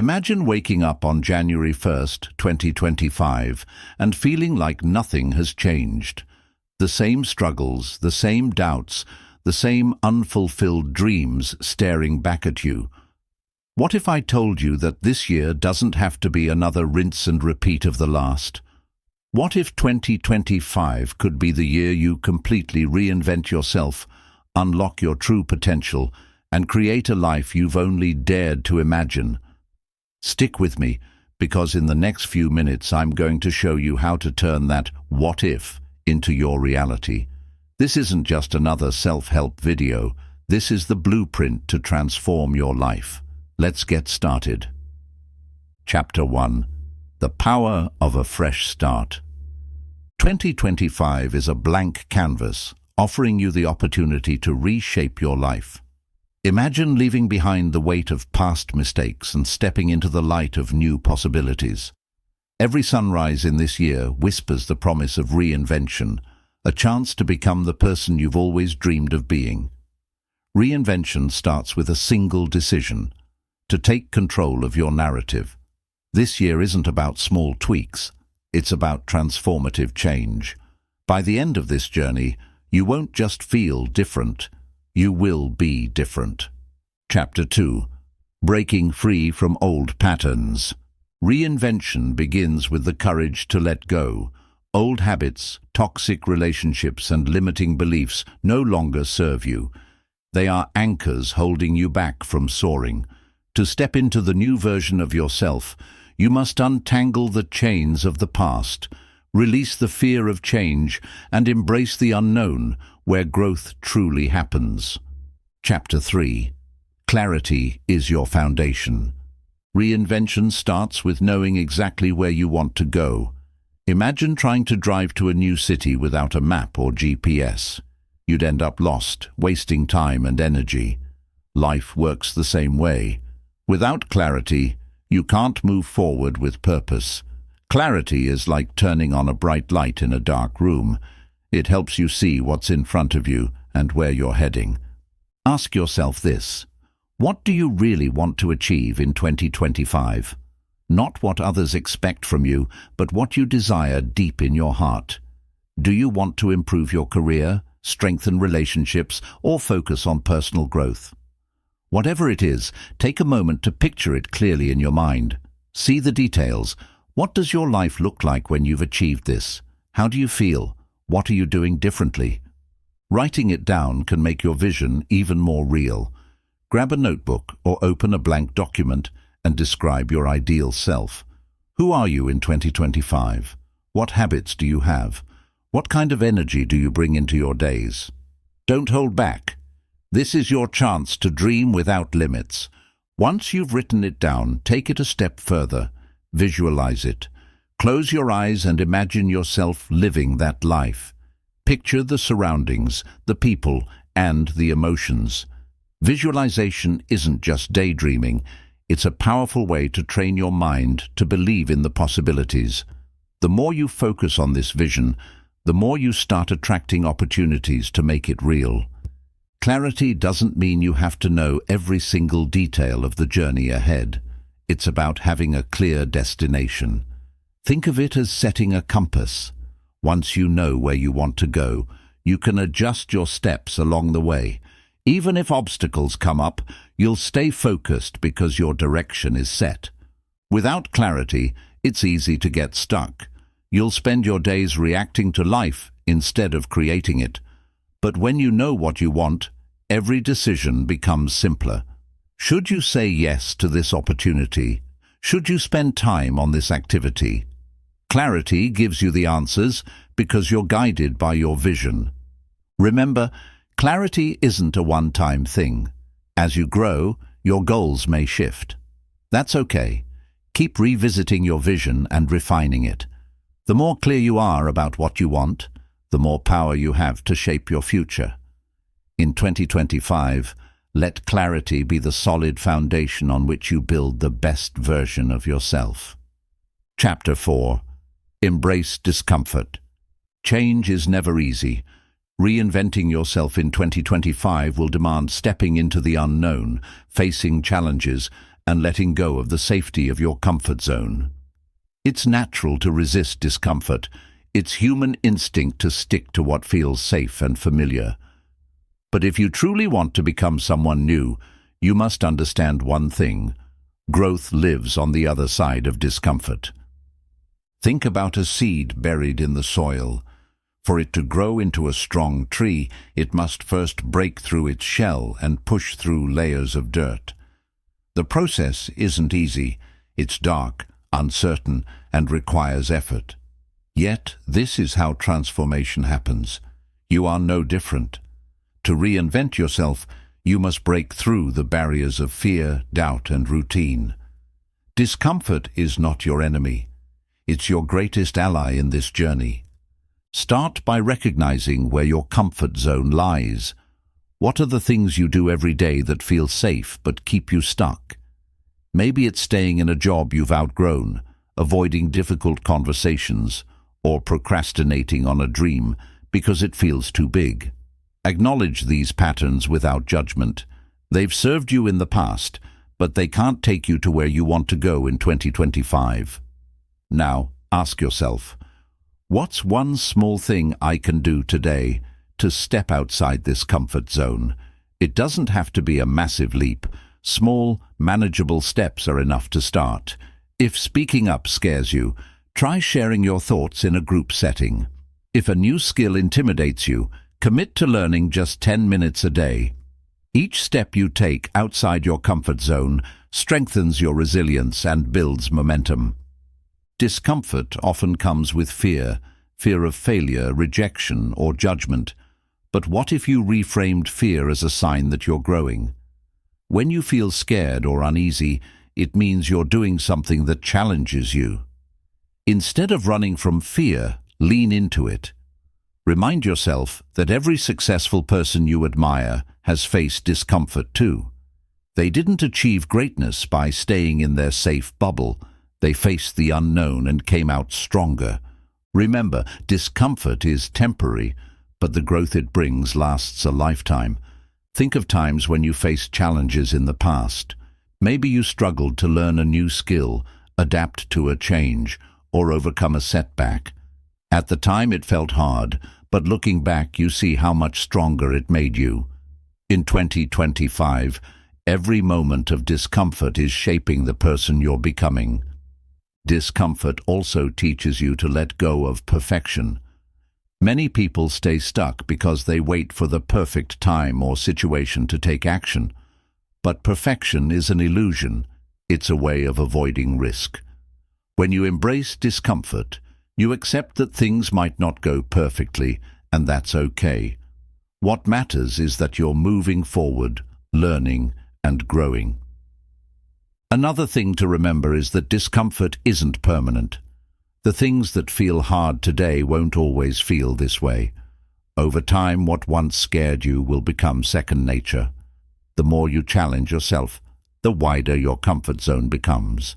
Imagine waking up on January 1st, 2025, and feeling like nothing has changed. The same struggles, the same doubts, the same unfulfilled dreams staring back at you. What if I told you that this year doesn't have to be another rinse and repeat of the last? What if 2025 could be the year you completely reinvent yourself, unlock your true potential, and create a life you've only dared to imagine? Stick with me, because in the next few minutes I'm going to show you how to turn that "what if" into your reality. This isn't just another self-help video. This is the blueprint to transform your life. Let's get started. Chapter 1. The Power of a Fresh Start. 2025 is a blank canvas, offering you the opportunity to reshape your life. Imagine leaving behind the weight of past mistakes and stepping into the light of new possibilities. Every sunrise in this year whispers the promise of reinvention, a chance to become the person you've always dreamed of being. Reinvention starts with a single decision: to take control of your narrative. This year isn't about small tweaks, it's about transformative change. By the end of this journey, you won't just feel different, you will be different. Chapter 2. Breaking free from old patterns. Reinvention begins with the courage to let go. Old habits, toxic relationships, and limiting beliefs no longer serve you. They are anchors holding you back from soaring. To step into the new version of yourself, you must untangle the chains of the past, release the fear of change, and embrace the unknown, where growth truly happens. Chapter 3. Clarity is your foundation. Reinvention starts with knowing exactly where you want to go. Imagine trying to drive to a new city without a map or GPS. You'd end up lost, wasting time and energy. Life works the same way. Without clarity, you can't move forward with purpose. Clarity is like turning on a bright light in a dark room. It helps you see what's in front of you and where you're heading. Ask yourself this: what do you really want to achieve in 2025? Not what others expect from you, but what you desire deep in your heart. Do you want to improve your career, strengthen relationships, or focus on personal growth? Whatever it is, take a moment to picture it clearly in your mind. See the details. What does your life look like when you've achieved this? How do you feel? What are you doing differently? Writing it down can make your vision even more real. Grab a notebook or open a blank document and describe your ideal self. Who are you in 2025? What habits do you have? What kind of energy do you bring into your days? Don't hold back. This is your chance to dream without limits. Once you've written it down, take it a step further. Visualize it. Close your eyes and imagine yourself living that life. Picture the surroundings, the people, and the emotions. Visualization isn't just daydreaming. It's a powerful way to train your mind to believe in the possibilities. The more you focus on this vision, the more you start attracting opportunities to make it real. Clarity doesn't mean you have to know every single detail of the journey ahead. It's about having a clear destination. Think of it as setting a compass. Once you know where you want to go, you can adjust your steps along the way. Even if obstacles come up, you'll stay focused because your direction is set. Without clarity, it's easy to get stuck. You'll spend your days reacting to life instead of creating it. But when you know what you want, every decision becomes simpler. Should you say yes to this opportunity? Should you spend time on this activity? Clarity gives you the answers because you're guided by your vision. Remember, clarity isn't a one-time thing. As you grow, your goals may shift. That's okay. Keep revisiting your vision and refining it. The more clear you are about what you want, the more power you have to shape your future. In 2025, let clarity be the solid foundation on which you build the best version of yourself. Chapter 4. Embrace discomfort. Change is never easy. Reinventing yourself in 2025 will demand stepping into the unknown, facing challenges, and letting go of the safety of your comfort zone. It's natural to resist discomfort. It's human instinct to stick to what feels safe and familiar. But if you truly want to become someone new, you must understand one thing: growth lives on the other side of discomfort. Think about a seed buried in the soil. For it to grow into a strong tree, it must first break through its shell and push through layers of dirt. The process isn't easy. It's dark, uncertain, and requires effort. Yet, this is how transformation happens. You are no different. To reinvent yourself, you must break through the barriers of fear, doubt, and routine. Discomfort is not your enemy. It's your greatest ally in this journey. Start by recognizing where your comfort zone lies. What are the things you do every day that feel safe but keep you stuck? Maybe it's staying in a job you've outgrown, avoiding difficult conversations, or procrastinating on a dream because it feels too big. Acknowledge these patterns without judgment. They've served you in the past, but they can't take you to where you want to go in 2025. Now, ask yourself, what's one small thing I can do today to step outside this comfort zone? It doesn't have to be a massive leap. Small, manageable steps are enough to start. If speaking up scares you, try sharing your thoughts in a group setting. If a new skill intimidates you, commit to learning just 10 minutes a day. Each step you take outside your comfort zone strengthens your resilience and builds momentum. Discomfort often comes with fear of failure, rejection, or judgment. But what if you reframed fear as a sign that you're growing? When you feel scared or uneasy, it means you're doing something that challenges you. Instead of running from fear, lean into it. Remind yourself that every successful person you admire has faced discomfort too. They didn't achieve greatness by staying in their safe bubble. They faced the unknown and came out stronger. Remember, discomfort is temporary, but the growth it brings lasts a lifetime. Think of times when you faced challenges in the past. Maybe you struggled to learn a new skill, adapt to a change, or overcome a setback. At the time it felt hard, but looking back you see how much stronger it made you. In 2025, every moment of discomfort is shaping the person you're becoming. Discomfort also teaches you to let go of perfection. Many people stay stuck because they wait for the perfect time or situation to take action. But perfection is an illusion. It's a way of avoiding risk. When you embrace discomfort, you accept that things might not go perfectly, and that's okay. What matters is that you're moving forward, learning, and growing. Another thing to remember is that discomfort isn't permanent. The things that feel hard today won't always feel this way. Over time, what once scared you will become second nature. The more you challenge yourself, the wider your comfort zone becomes.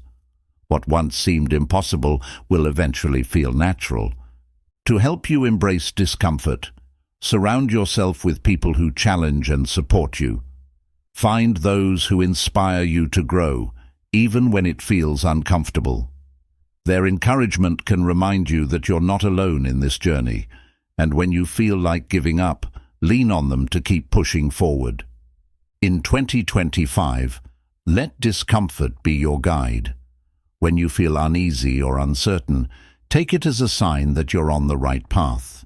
What once seemed impossible will eventually feel natural. To help you embrace discomfort, surround yourself with people who challenge and support you. Find those who inspire you to grow, even when it feels uncomfortable. Their encouragement can remind you that you're not alone in this journey, and when you feel like giving up, lean on them to keep pushing forward. In 2025, let discomfort be your guide. When you feel uneasy or uncertain, take it as a sign that you're on the right path.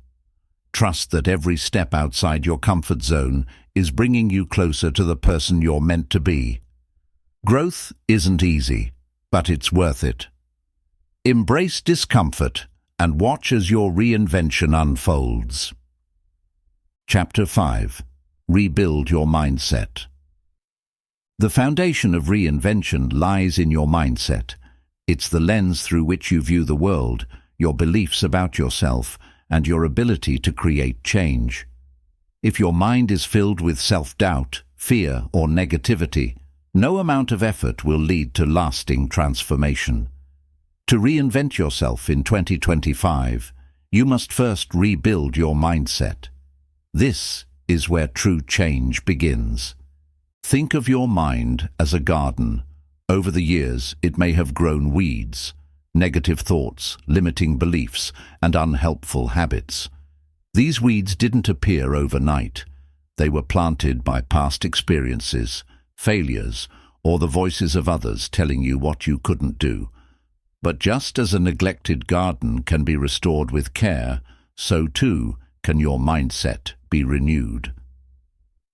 Trust that every step outside your comfort zone is bringing you closer to the person you're meant to be. Growth isn't easy, but it's worth it. Embrace discomfort and watch as your reinvention unfolds. Chapter 5. Rebuild your mindset. The foundation of reinvention lies in your mindset. It's the lens through which you view the world, your beliefs about yourself, and your ability to create change. If your mind is filled with self-doubt, fear, or negativity, no amount of effort will lead to lasting transformation. To reinvent yourself in 2025, you must first rebuild your mindset. This is where true change begins. Think of your mind as a garden. Over the years, it may have grown weeds, negative thoughts, limiting beliefs, and unhelpful habits. These weeds didn't appear overnight. They were planted by past experiences, failures, or the voices of others telling you what you couldn't do. But just as a neglected garden can be restored with care, so too can your mindset be renewed.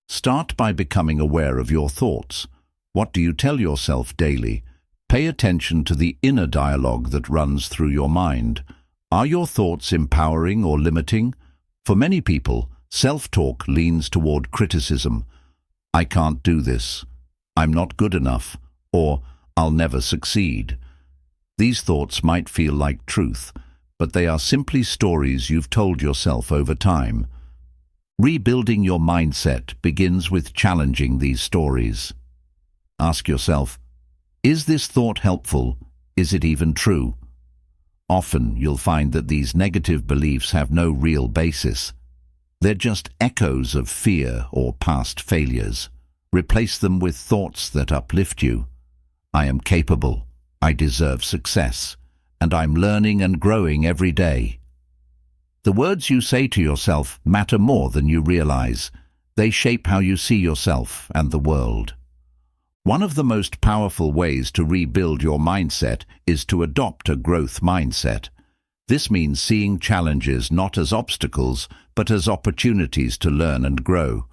Start by becoming aware of your thoughts. What do you tell yourself daily? Pay attention to the inner dialogue that runs through your mind. Are your thoughts empowering or limiting? For many people, self-talk leans toward criticism. I can't do this. I'm not good enough. Or I'll never succeed. These thoughts might feel like truth, but they are simply stories you've told yourself over time. Rebuilding your mindset begins with challenging these stories. Ask yourself, is this thought helpful? Is it even true? Often you'll find that these negative beliefs have no real basis. They're just echoes of fear or past failures. Replace them with thoughts that uplift you. I am capable. I deserve success, and I'm learning and growing every day. The words you say to yourself matter more than you realize. They shape how you see yourself and the world. One of the most powerful ways to rebuild your mindset is to adopt a growth mindset. This means seeing challenges not as obstacles, but as opportunities to learn and grow.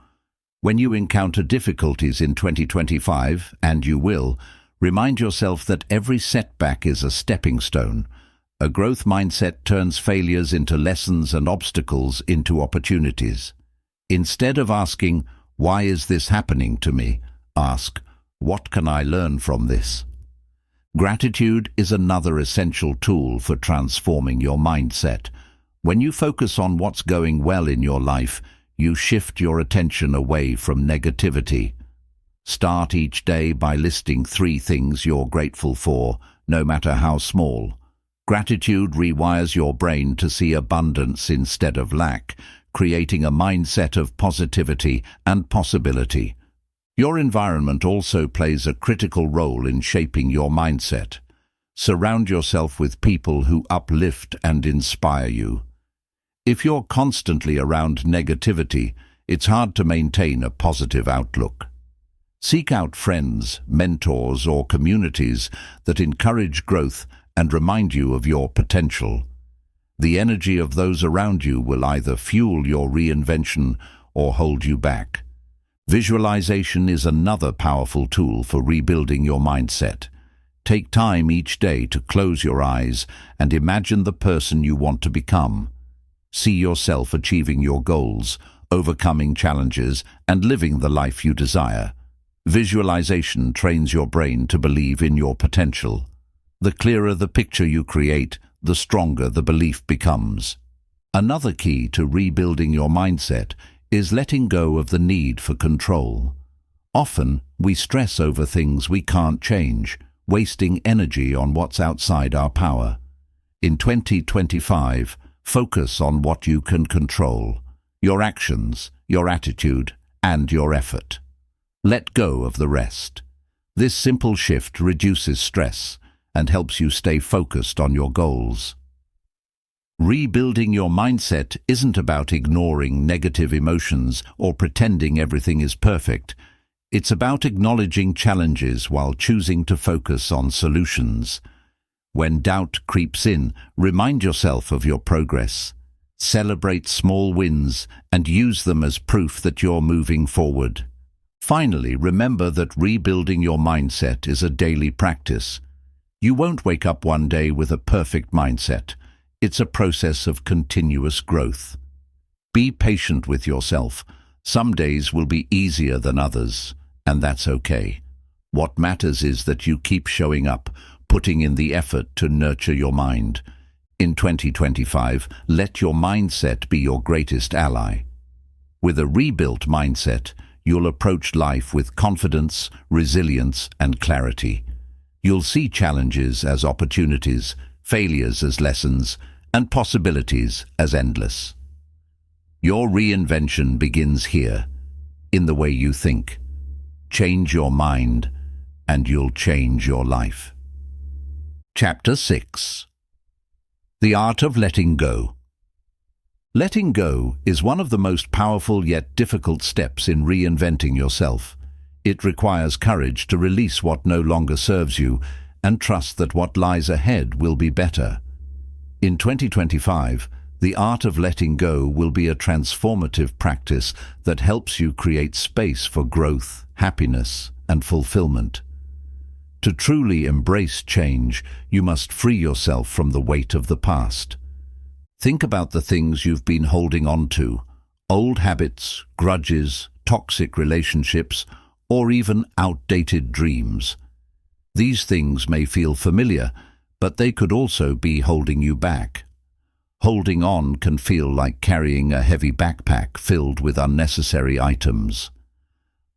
When you encounter difficulties in 2025, and you will, remind yourself that every setback is a stepping stone. A growth mindset turns failures into lessons and obstacles into opportunities. Instead of asking, "Why is this happening to me?" ask, "What can I learn from this?" Gratitude is another essential tool for transforming your mindset. When you focus on what's going well in your life, you shift your attention away from negativity. Start each day by listing 3 things you're grateful for, no matter how small. Gratitude rewires your brain to see abundance instead of lack, creating a mindset of positivity and possibility. Your environment also plays a critical role in shaping your mindset. Surround yourself with people who uplift and inspire you. If you're constantly around negativity, it's hard to maintain a positive outlook. Seek out friends, mentors, or communities that encourage growth and remind you of your potential. The energy of those around you will either fuel your reinvention or hold you back. Visualization is another powerful tool for rebuilding your mindset. Take time each day to close your eyes and imagine the person you want to become. See yourself achieving your goals, overcoming challenges, and living the life you desire. Visualization trains your brain to believe in your potential. The clearer the picture you create, the stronger the belief becomes. Another key to rebuilding your mindset is letting go of the need for control. Often, we stress over things we can't change, wasting energy on what's outside our power. In 2025, focus on what you can control: your actions, your attitude, and your effort. Let go of the rest. This simple shift reduces stress and helps you stay focused on your goals. Rebuilding your mindset isn't about ignoring negative emotions or pretending everything is perfect. It's about acknowledging challenges while choosing to focus on solutions. When doubt creeps in, remind yourself of your progress. Celebrate small wins and use them as proof that you're moving forward. Finally, remember that rebuilding your mindset is a daily practice. You won't wake up one day with a perfect mindset. It's a process of continuous growth. Be patient with yourself. Some days will be easier than others, and that's okay. What matters is that you keep showing up, putting in the effort to nurture your mind. In 2025, let your mindset be your greatest ally. With a rebuilt mindset, you'll approach life with confidence, resilience, and clarity. You'll see challenges as opportunities, failures as lessons, and possibilities as endless. Your reinvention begins here, in the way you think. Change your mind, and you'll change your life. Chapter 6. The Art of Letting Go. Letting go is one of the most powerful yet difficult steps in reinventing yourself. It requires courage to release what no longer serves you and trust that what lies ahead will be better. In 2025, the art of letting go will be a transformative practice that helps you create space for growth, happiness, and fulfillment. To truly embrace change, you must free yourself from the weight of the past. Think about the things you've been holding on to: old habits, grudges, toxic relationships, or even outdated dreams. These things may feel familiar, but they could also be holding you back. Holding on can feel like carrying a heavy backpack filled with unnecessary items.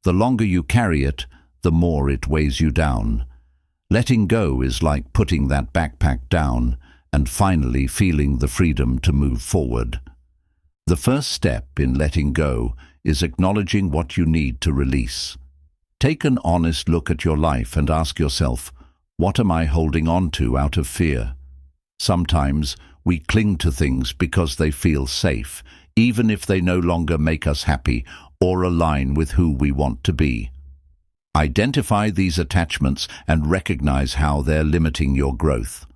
The longer you carry it, the more it weighs you down. Letting go is like putting that backpack down and finally feeling the freedom to move forward. The first step in letting go is acknowledging what you need to release. Take an honest look at your life and ask yourself, what am I holding on to out of fear? Sometimes we cling to things because they feel safe, even if they no longer make us happy or align with who we want to be. Identify these attachments and recognize how they're limiting your growth.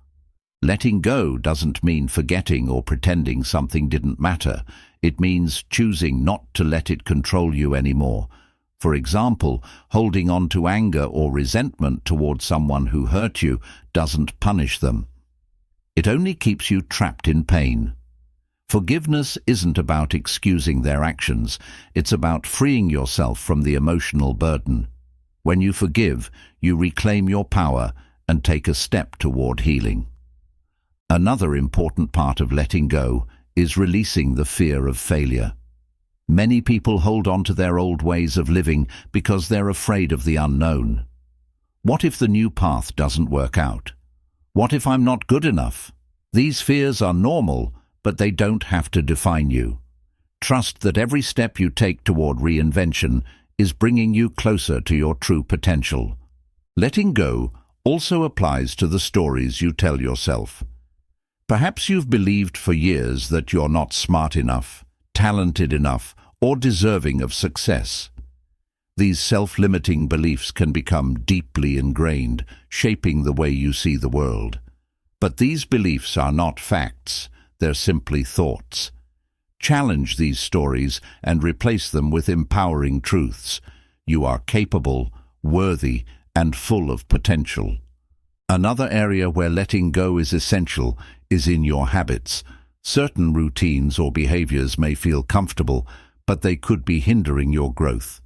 Letting go doesn't mean forgetting or pretending something didn't matter. It means choosing not to let it control you anymore. For example, holding on to anger or resentment toward someone who hurt you doesn't punish them. It only keeps you trapped in pain. Forgiveness isn't about excusing their actions. It's about freeing yourself from the emotional burden. When you forgive, you reclaim your power and take a step toward healing. Another important part of letting go is releasing the fear of failure. Many people hold on to their old ways of living because they're afraid of the unknown. What if the new path doesn't work out? What if I'm not good enough? These fears are normal, but they don't have to define you. Trust that every step you take toward reinvention is bringing you closer to your true potential. Letting go also applies to the stories you tell yourself. Perhaps you've believed for years that you're not smart enough, talented enough, or deserving of success. These self-limiting beliefs can become deeply ingrained, shaping the way you see the world. But these beliefs are not facts, they're simply thoughts. Challenge these stories and replace them with empowering truths. You are capable, worthy, and full of potential. Another area where letting go is essential is in your habits. Certain routines or behaviors may feel comfortable, but they could be hindering your growth.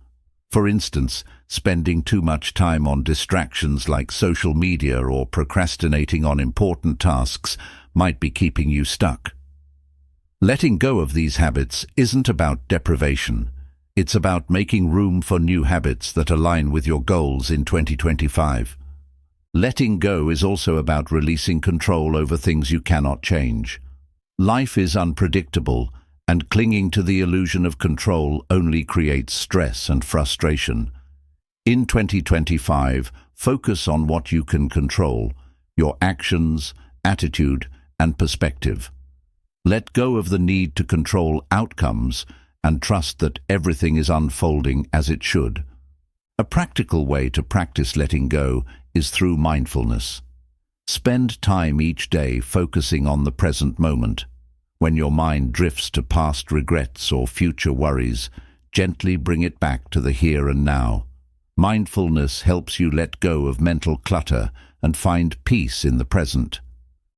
For instance, spending too much time on distractions like social media or procrastinating on important tasks might be keeping you stuck. Letting go of these habits isn't about deprivation. It's about making room for new habits that align with your goals in 2025. Letting go is also about releasing control over things you cannot change. Life is unpredictable, and clinging to the illusion of control only creates stress and frustration. In 2025, focus on what you can control: your actions, attitude, and perspective. Let go of the need to control outcomes and trust that everything is unfolding as it should. A practical way to practice letting go is through mindfulness. Spend time each day focusing on the present moment. When your mind drifts to past regrets or future worries, gently bring it back to the here and now. Mindfulness helps you let go of mental clutter and find peace in the present.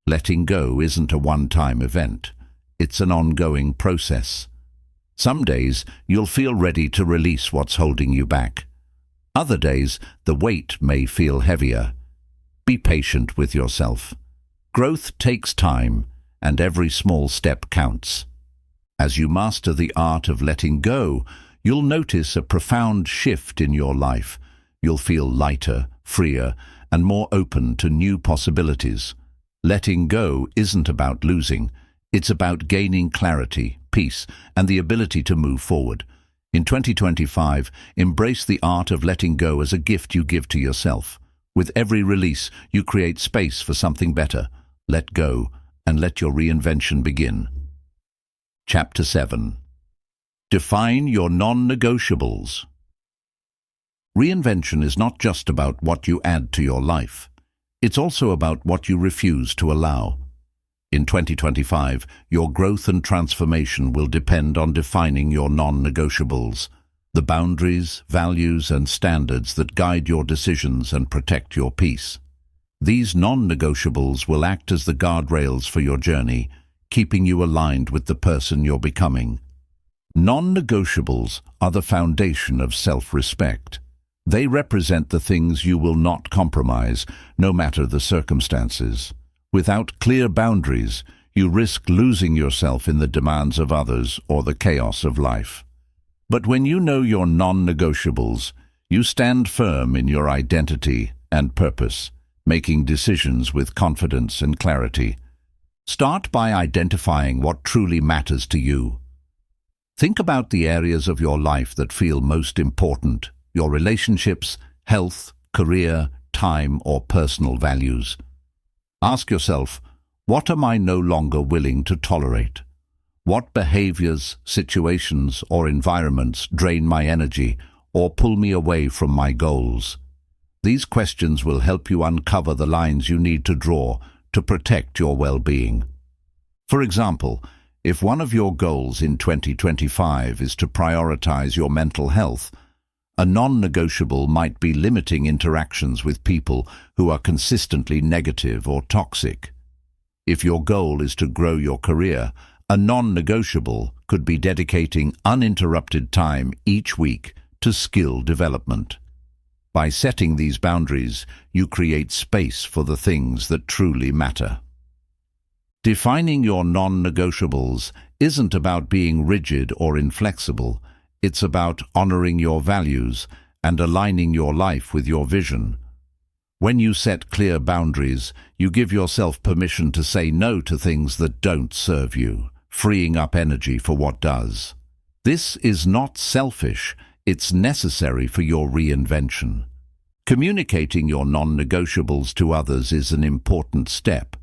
Letting go isn't a one-time event. It's an ongoing process. Some days you'll feel ready to release what's holding you back. Other days, the weight may feel heavier. Be patient with yourself. Growth takes time, and every small step counts. As you master the art of letting go, you'll notice a profound shift in your life. You'll feel lighter, freer, and more open to new possibilities. Letting go isn't about losing. It's about gaining clarity, peace, and the ability to move forward. In 2025, embrace the art of letting go as a gift you give to yourself. With every release, you create space for something better. Let go, and let your reinvention begin. Chapter 7. Define your non-negotiables. Reinvention is not just about what you add to your life. It's also about what you refuse to allow. In 2025, your growth and transformation will depend on defining your non-negotiables, the boundaries, values, and standards that guide your decisions and protect your peace. These non-negotiables will act as the guardrails for your journey, keeping you aligned with the person you're becoming. Non-negotiables are the foundation of self-respect. They represent the things you will not compromise, no matter the circumstances. Without clear boundaries, you risk losing yourself in the demands of others or the chaos of life. But when you know your non-negotiables, you stand firm in your identity and purpose, making decisions with confidence and clarity. Start by identifying what truly matters to you. Think about the areas of your life that feel most important: your relationships, health, career, time, or personal values. Ask yourself, what am I no longer willing to tolerate? What behaviors, situations, or environments drain my energy or pull me away from my goals? These questions will help you uncover the lines you need to draw to protect your well-being. For example, if one of your goals in 2025 is to prioritize your mental health, a non-negotiable might be limiting interactions with people who are consistently negative or toxic. If your goal is to grow your career, a non-negotiable could be dedicating uninterrupted time each week to skill development. By setting these boundaries, you create space for the things that truly matter. Defining your non-negotiables isn't about being rigid or inflexible. It's about honoring your values and aligning your life with your vision. When you set clear boundaries, you give yourself permission to say no to things that don't serve you, freeing up energy for what does. This is not selfish, it's necessary for your reinvention. Communicating your non-negotiables to others is an important step.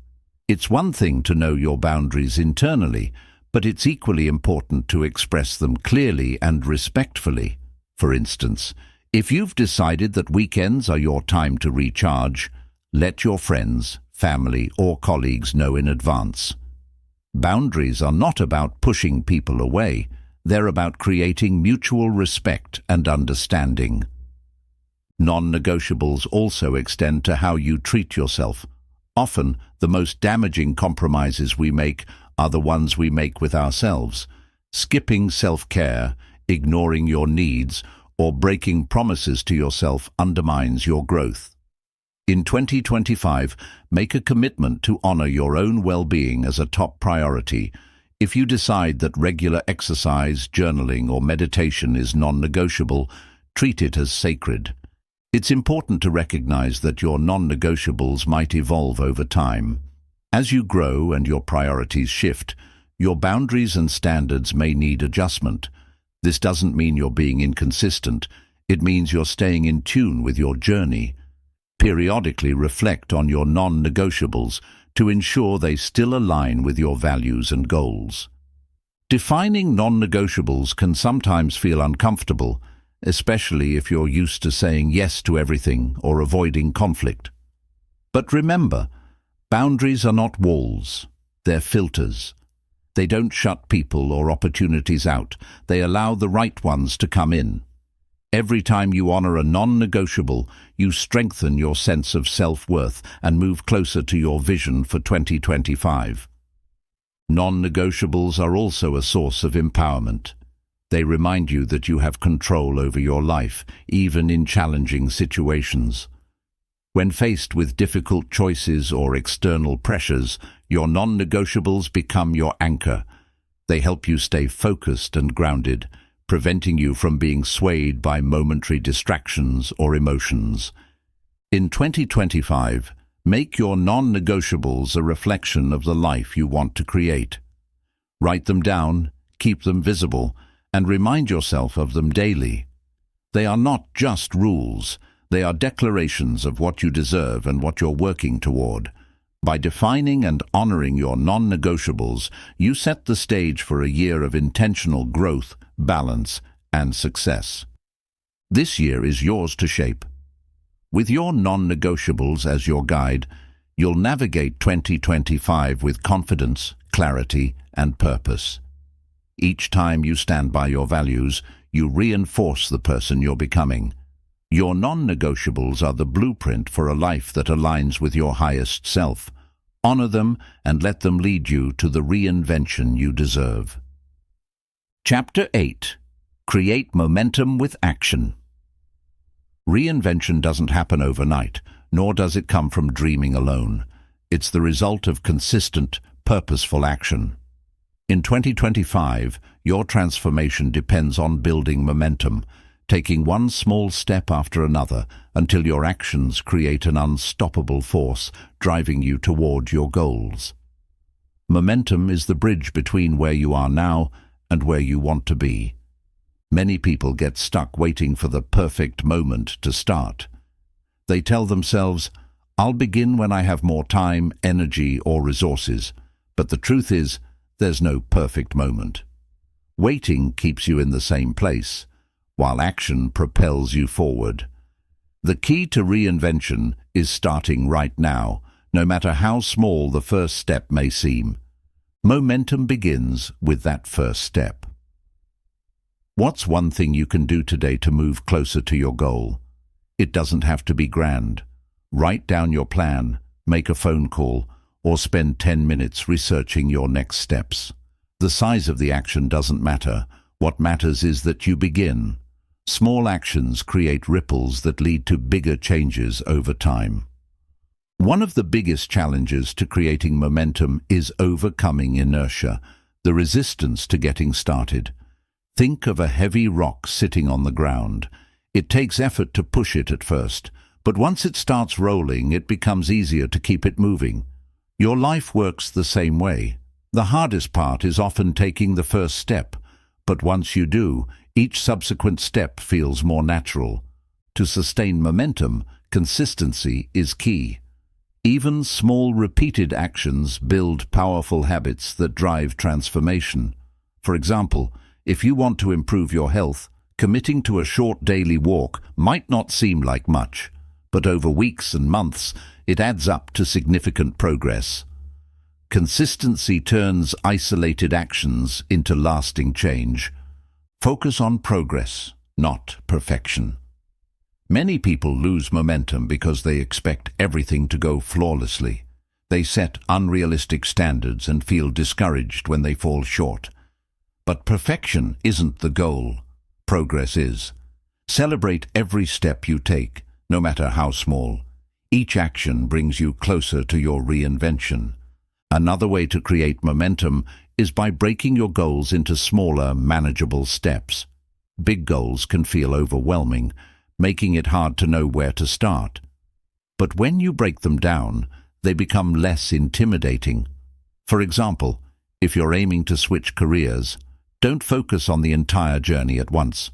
It's one thing to know your boundaries internally, but it's equally important to express them clearly and respectfully. For instance, if you've decided that weekends are your time to recharge, let your friends, family, or colleagues know in advance. Boundaries are not about pushing people away. They're about creating mutual respect and understanding. Non-negotiables also extend to how you treat yourself. Often, the most damaging compromises we make are the ones we make with ourselves. Skipping self-care, ignoring your needs, or breaking promises to yourself undermines your growth. In 2025, make a commitment to honor your own well-being as a top priority. If you decide that regular exercise, journaling, or meditation is non-negotiable, treat it as sacred. It's important to recognize that your non-negotiables might evolve over time. As you grow and your priorities shift, your boundaries and standards may need adjustment. This doesn't mean you're being inconsistent. It means you're staying in tune with your journey. Periodically reflect on your non-negotiables to ensure they still align with your values and goals. Defining non-negotiables can sometimes feel uncomfortable, especially if you're used to saying yes to everything or avoiding conflict. But remember, boundaries are not walls, they're filters. They don't shut people or opportunities out, they allow the right ones to come in. Every time you honor a non-negotiable, you strengthen your sense of self-worth and move closer to your vision for 2025. Non-negotiables are also a source of empowerment. They remind you that you have control over your life, even in challenging situations. When faced with difficult choices or external pressures, your non-negotiables become your anchor. They help you stay focused and grounded, preventing you from being swayed by momentary distractions or emotions. In 2025, make your non-negotiables a reflection of the life you want to create. Write them down, keep them visible, and remind yourself of them daily. They are not just rules, They are declarations of what you deserve and what you're working toward. By defining and honoring your non-negotiables, you set the stage for a year of intentional growth, balance, and success. This year is yours to shape. With your non-negotiables as your guide, you'll navigate 2025 with confidence, clarity, and purpose. Each time you stand by your values, you reinforce the person you're becoming. Your non-negotiables are the blueprint for a life that aligns with your highest self. Honor them and let them lead you to the reinvention you deserve. Chapter 8. Create momentum with action. Reinvention doesn't happen overnight, nor does it come from dreaming alone. It's the result of consistent, purposeful action. In 2025, your transformation depends on building momentum, taking one small step after another until your actions create an unstoppable force driving you toward your goals. Momentum is the bridge between where you are now and where you want to be. Many people get stuck waiting for the perfect moment to start. They tell themselves, "I'll begin when I have more time, energy, or resources." But the truth is, there's no perfect moment. Waiting keeps you in the same place, while action propels you forward. The key to reinvention is starting right now, no matter how small the first step may seem. Momentum begins with that first step. What's one thing you can do today to move closer to your goal? It doesn't have to be grand. Write down your plan, make a phone call, or spend 10 minutes researching your next steps. The size of the action doesn't matter. What matters is that you begin. Small actions create ripples that lead to bigger changes over time. One of the biggest challenges to creating momentum is overcoming inertia, the resistance to getting started. Think of a heavy rock sitting on the ground. It takes effort to push it at first, but once it starts rolling, it becomes easier to keep it moving. Your life works the same way. The hardest part is often taking the first step, but once you do, each subsequent step feels more natural. To sustain momentum, consistency is key. Even small repeated actions build powerful habits that drive transformation. For example, if you want to improve your health, committing to a short daily walk might not seem like much, but over weeks and months, it adds up to significant progress. Consistency turns isolated actions into lasting change. Focus on progress, not perfection. Many people lose momentum because they expect everything to go flawlessly. They set unrealistic standards and feel discouraged when they fall short. But perfection isn't the goal. Progress is. Celebrate every step you take, no matter how small. Each action brings you closer to your reinvention. Another way to create momentum is by breaking your goals into smaller, manageable steps. Big goals can feel overwhelming, making it hard to know where to start. But when you break them down, they become less intimidating. For example, if you're aiming to switch careers, don't focus on the entire journey at once.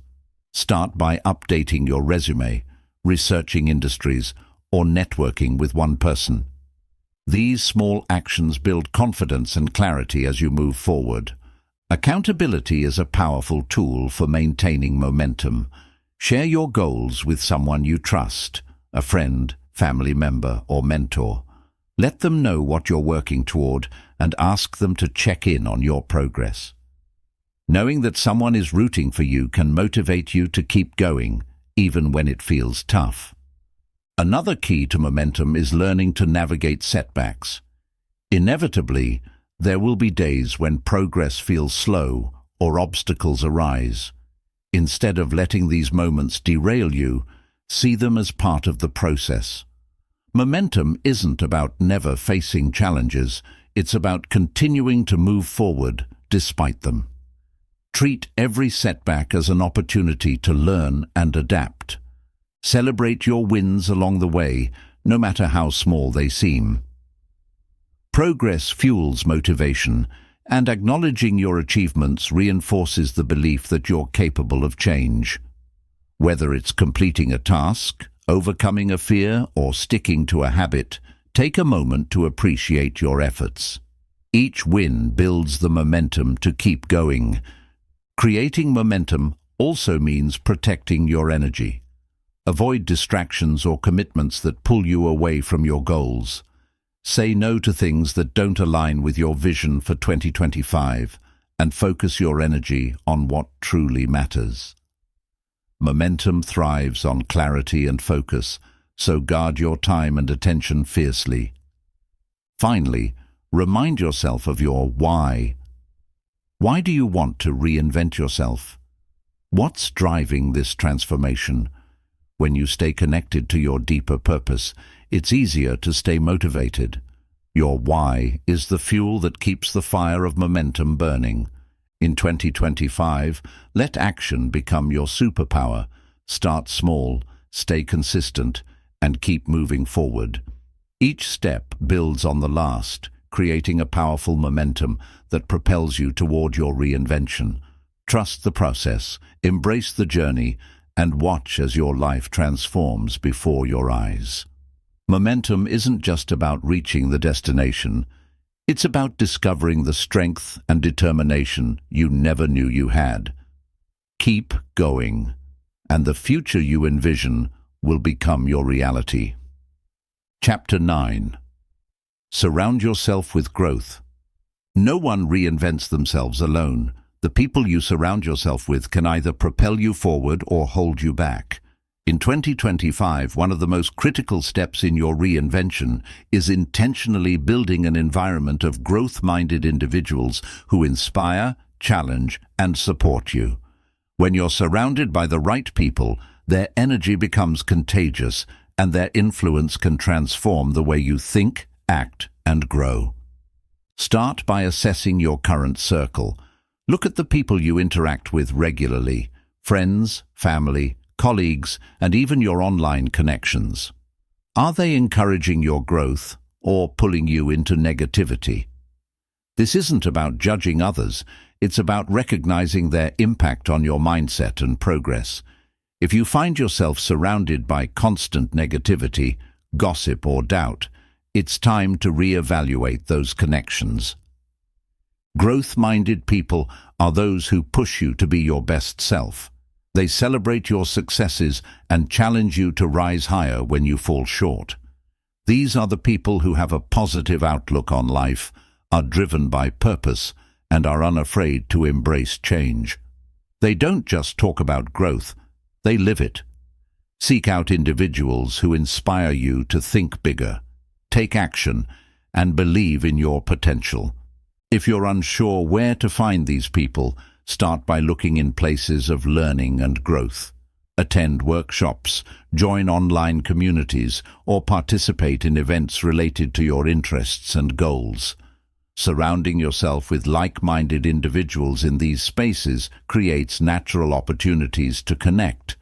Start by updating your resume, researching industries, or networking with one person. These small actions build confidence and clarity as you move forward. Accountability is a powerful tool for maintaining momentum. Share your goals with someone you trust, a friend, family member, or mentor. Let them know what you're working toward and ask them to check in on your progress. Knowing that someone is rooting for you can motivate you to keep going, even when it feels tough. Another key to momentum is learning to navigate setbacks. Inevitably, there will be days when progress feels slow or obstacles arise. Instead of letting these moments derail you, see them as part of the process. Momentum isn't about never facing challenges, it's about continuing to move forward despite them. Treat every setback as an opportunity to learn and adapt. Celebrate your wins along the way, no matter how small they seem. Progress fuels motivation, and acknowledging your achievements reinforces the belief that you're capable of change. Whether it's completing a task, overcoming a fear, or sticking to a habit, take a moment to appreciate your efforts. Each win builds the momentum to keep going. Creating momentum also means protecting your energy. Avoid distractions or commitments that pull you away from your goals. Say no to things that don't align with your vision for 2025 and focus your energy on what truly matters. Momentum thrives on clarity and focus, so guard your time and attention fiercely. Finally, remind yourself of your why. Why do you want to reinvent yourself? What's driving this transformation? When you stay connected to your deeper purpose, it's easier to stay motivated. Your why is the fuel that keeps the fire of momentum burning. In 2025, let action become your superpower. Start small, stay consistent, and keep moving forward. Each step builds on the last, creating a powerful momentum that propels you toward your reinvention. Trust the process, embrace the journey, and watch as your life transforms before your eyes. Momentum isn't just about reaching the destination. It's about discovering the strength and determination you never knew you had. Keep going, and the future you envision will become your reality. Chapter 9. Surround yourself with growth. No one reinvents themselves alone. The people you surround yourself with can either propel you forward or hold you back. In 2025, one of the most critical steps in your reinvention is intentionally building an environment of growth-minded individuals who inspire, challenge, and support you. When you're surrounded by the right people, their energy becomes contagious, and their influence can transform the way you think, act, and grow. Start by assessing your current circle. Look at the people you interact with regularly: friends, family, colleagues, and even your online connections. Are they encouraging your growth or pulling you into negativity? This isn't about judging others, it's about recognizing their impact on your mindset and progress. If you find yourself surrounded by constant negativity, gossip, or doubt, it's time to reevaluate those connections. Growth-minded people are those who push you to be your best self. They celebrate your successes and challenge you to rise higher when you fall short. These are the people who have a positive outlook on life, are driven by purpose, and are unafraid to embrace change. They don't just talk about growth, they live it. Seek out individuals who inspire you to think bigger, take action, and believe in your potential. If you're unsure where to find these people, start by looking in places of learning and growth. Attend workshops, join online communities, or participate in events related to your interests and goals. Surrounding yourself with like-minded individuals in these spaces creates natural opportunities to connect.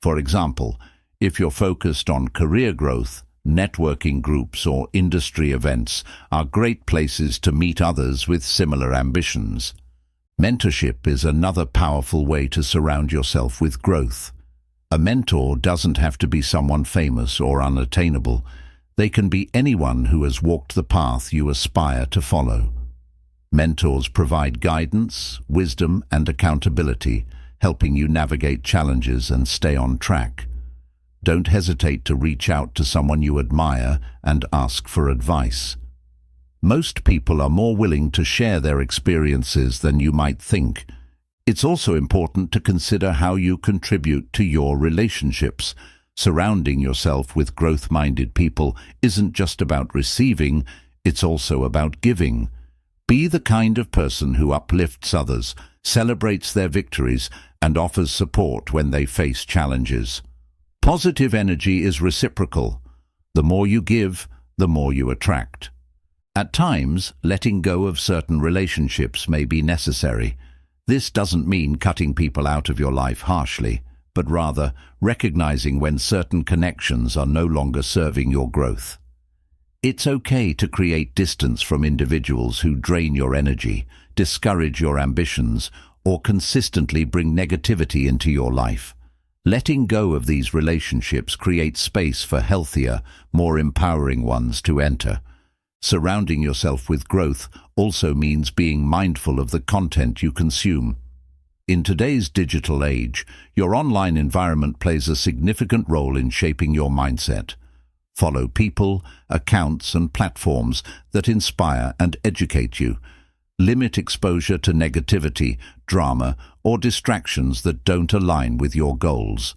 For example, if you're focused on career growth, networking groups or industry events are great places to meet others with similar ambitions. Mentorship is another powerful way to surround yourself with growth. A mentor doesn't have to be someone famous or unattainable. They can be anyone who has walked the path you aspire to follow. Mentors provide guidance, wisdom, and accountability, helping you navigate challenges and stay on track. Don't hesitate to reach out to someone you admire and ask for advice. Most people are more willing to share their experiences than you might think. It's also important to consider how you contribute to your relationships. Surrounding yourself with growth-minded people isn't just about receiving, it's also about giving. Be the kind of person who uplifts others, celebrates their victories, and offers support when they face challenges. Positive energy is reciprocal. The more you give, the more you attract. At times, letting go of certain relationships may be necessary. This doesn't mean cutting people out of your life harshly, but rather recognizing when certain connections are no longer serving your growth. It's okay to create distance from individuals who drain your energy, discourage your ambitions, or consistently bring negativity into your life. Letting go of these relationships creates space for healthier, more empowering ones to enter. Surrounding yourself with growth also means being mindful of the content you consume. In today's digital age, your online environment plays a significant role in shaping your mindset. Follow people, accounts, and platforms that inspire and educate you. Limit exposure to negativity, drama, or distractions that don't align with your goals.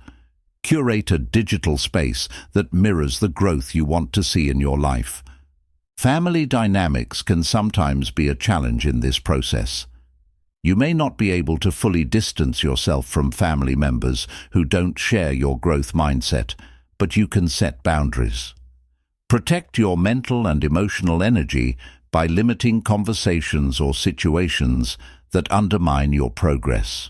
Curate a digital space that mirrors the growth you want to see in your life. Family dynamics can sometimes be a challenge in this process. You may not be able to fully distance yourself from family members who don't share your growth mindset, but you can set boundaries. Protect your mental and emotional energy by limiting conversations or situations that undermine your progress.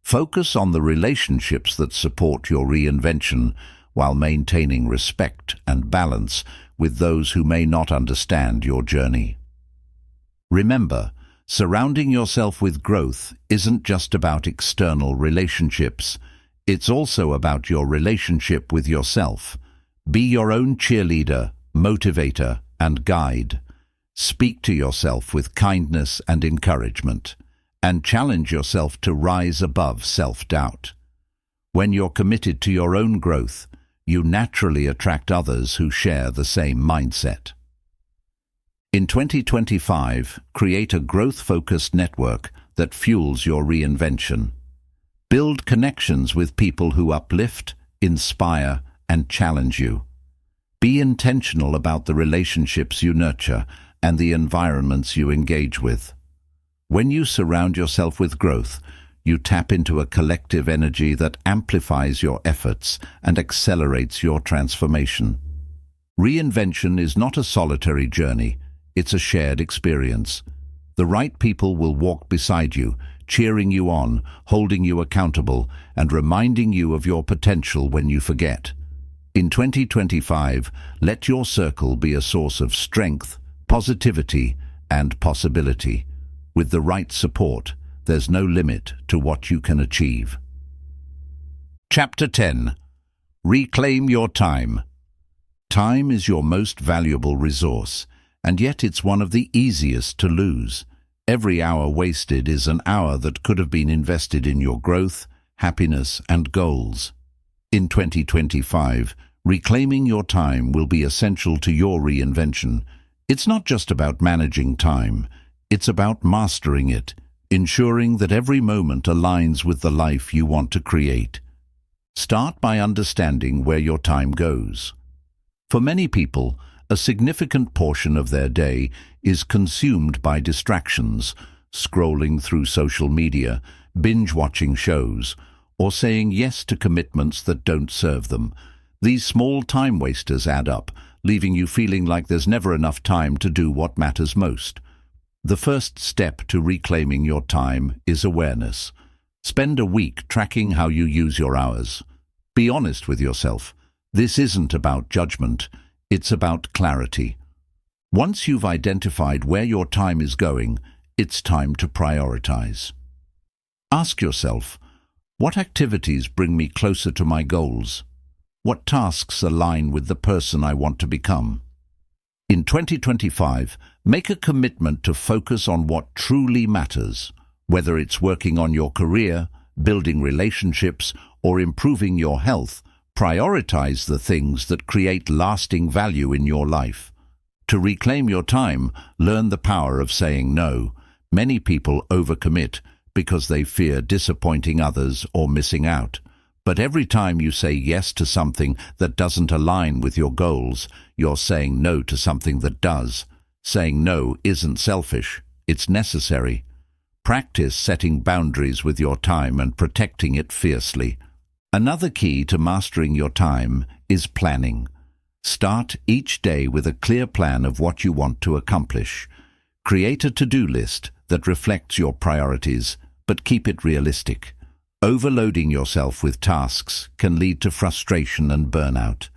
Focus on the relationships that support your reinvention while maintaining respect and balance with those who may not understand your journey. Remember, surrounding yourself with growth isn't just about external relationships. It's also about your relationship with yourself. Be your own cheerleader, motivator, and guide. Speak to yourself with kindness and encouragement, and challenge yourself to rise above self-doubt. When you're committed to your own growth, you naturally attract others who share the same mindset. In 2025, create a growth-focused network that fuels your reinvention. Build connections with people who uplift, inspire, and challenge you. Be intentional about the relationships you nurture and the environments you engage with. When you surround yourself with growth, you tap into a collective energy that amplifies your efforts and accelerates your transformation. Reinvention is not a solitary journey, it's a shared experience. The right people will walk beside you, cheering you on, holding you accountable, and reminding you of your potential when you forget. In 2025, let your circle be a source of strength, positivity, and possibility. With the right support, there's no limit to what you can achieve. Chapter 10. Reclaim your time. Time is your most valuable resource, and yet it's one of the easiest to lose. Every hour wasted is an hour that could have been invested in your growth, happiness, and goals. In 2025, reclaiming your time will be essential to your reinvention. It's not just about managing time, it's about mastering it, ensuring that every moment aligns with the life you want to create. Start by understanding where your time goes. For many people, a significant portion of their day is consumed by distractions, scrolling through social media, binge-watching shows, or saying yes to commitments that don't serve them. These small time wasters add up, leaving you feeling like there's never enough time to do what matters most. The first step to reclaiming your time is awareness. Spend a week tracking how you use your hours. Be honest with yourself. This isn't about judgment, it's about clarity. Once you've identified where your time is going, it's time to prioritize. Ask yourself, what activities bring me closer to my goals? What tasks align with the person I want to become? In 2025, make a commitment to focus on what truly matters, whether it's working on your career, building relationships, or improving your health. Prioritize the things that create lasting value in your life. To reclaim your time, learn the power of saying no. Many people overcommit because they fear disappointing others or missing out. But every time you say yes to something that doesn't align with your goals, you're saying no to something that does. Saying no isn't selfish, it's necessary. Practice setting boundaries with your time and protecting it fiercely. Another key to mastering your time is planning. Start each day with a clear plan of what you want to accomplish. Create a to-do list that reflects your priorities, but keep it realistic. Overloading yourself with tasks can lead to frustration and burnout.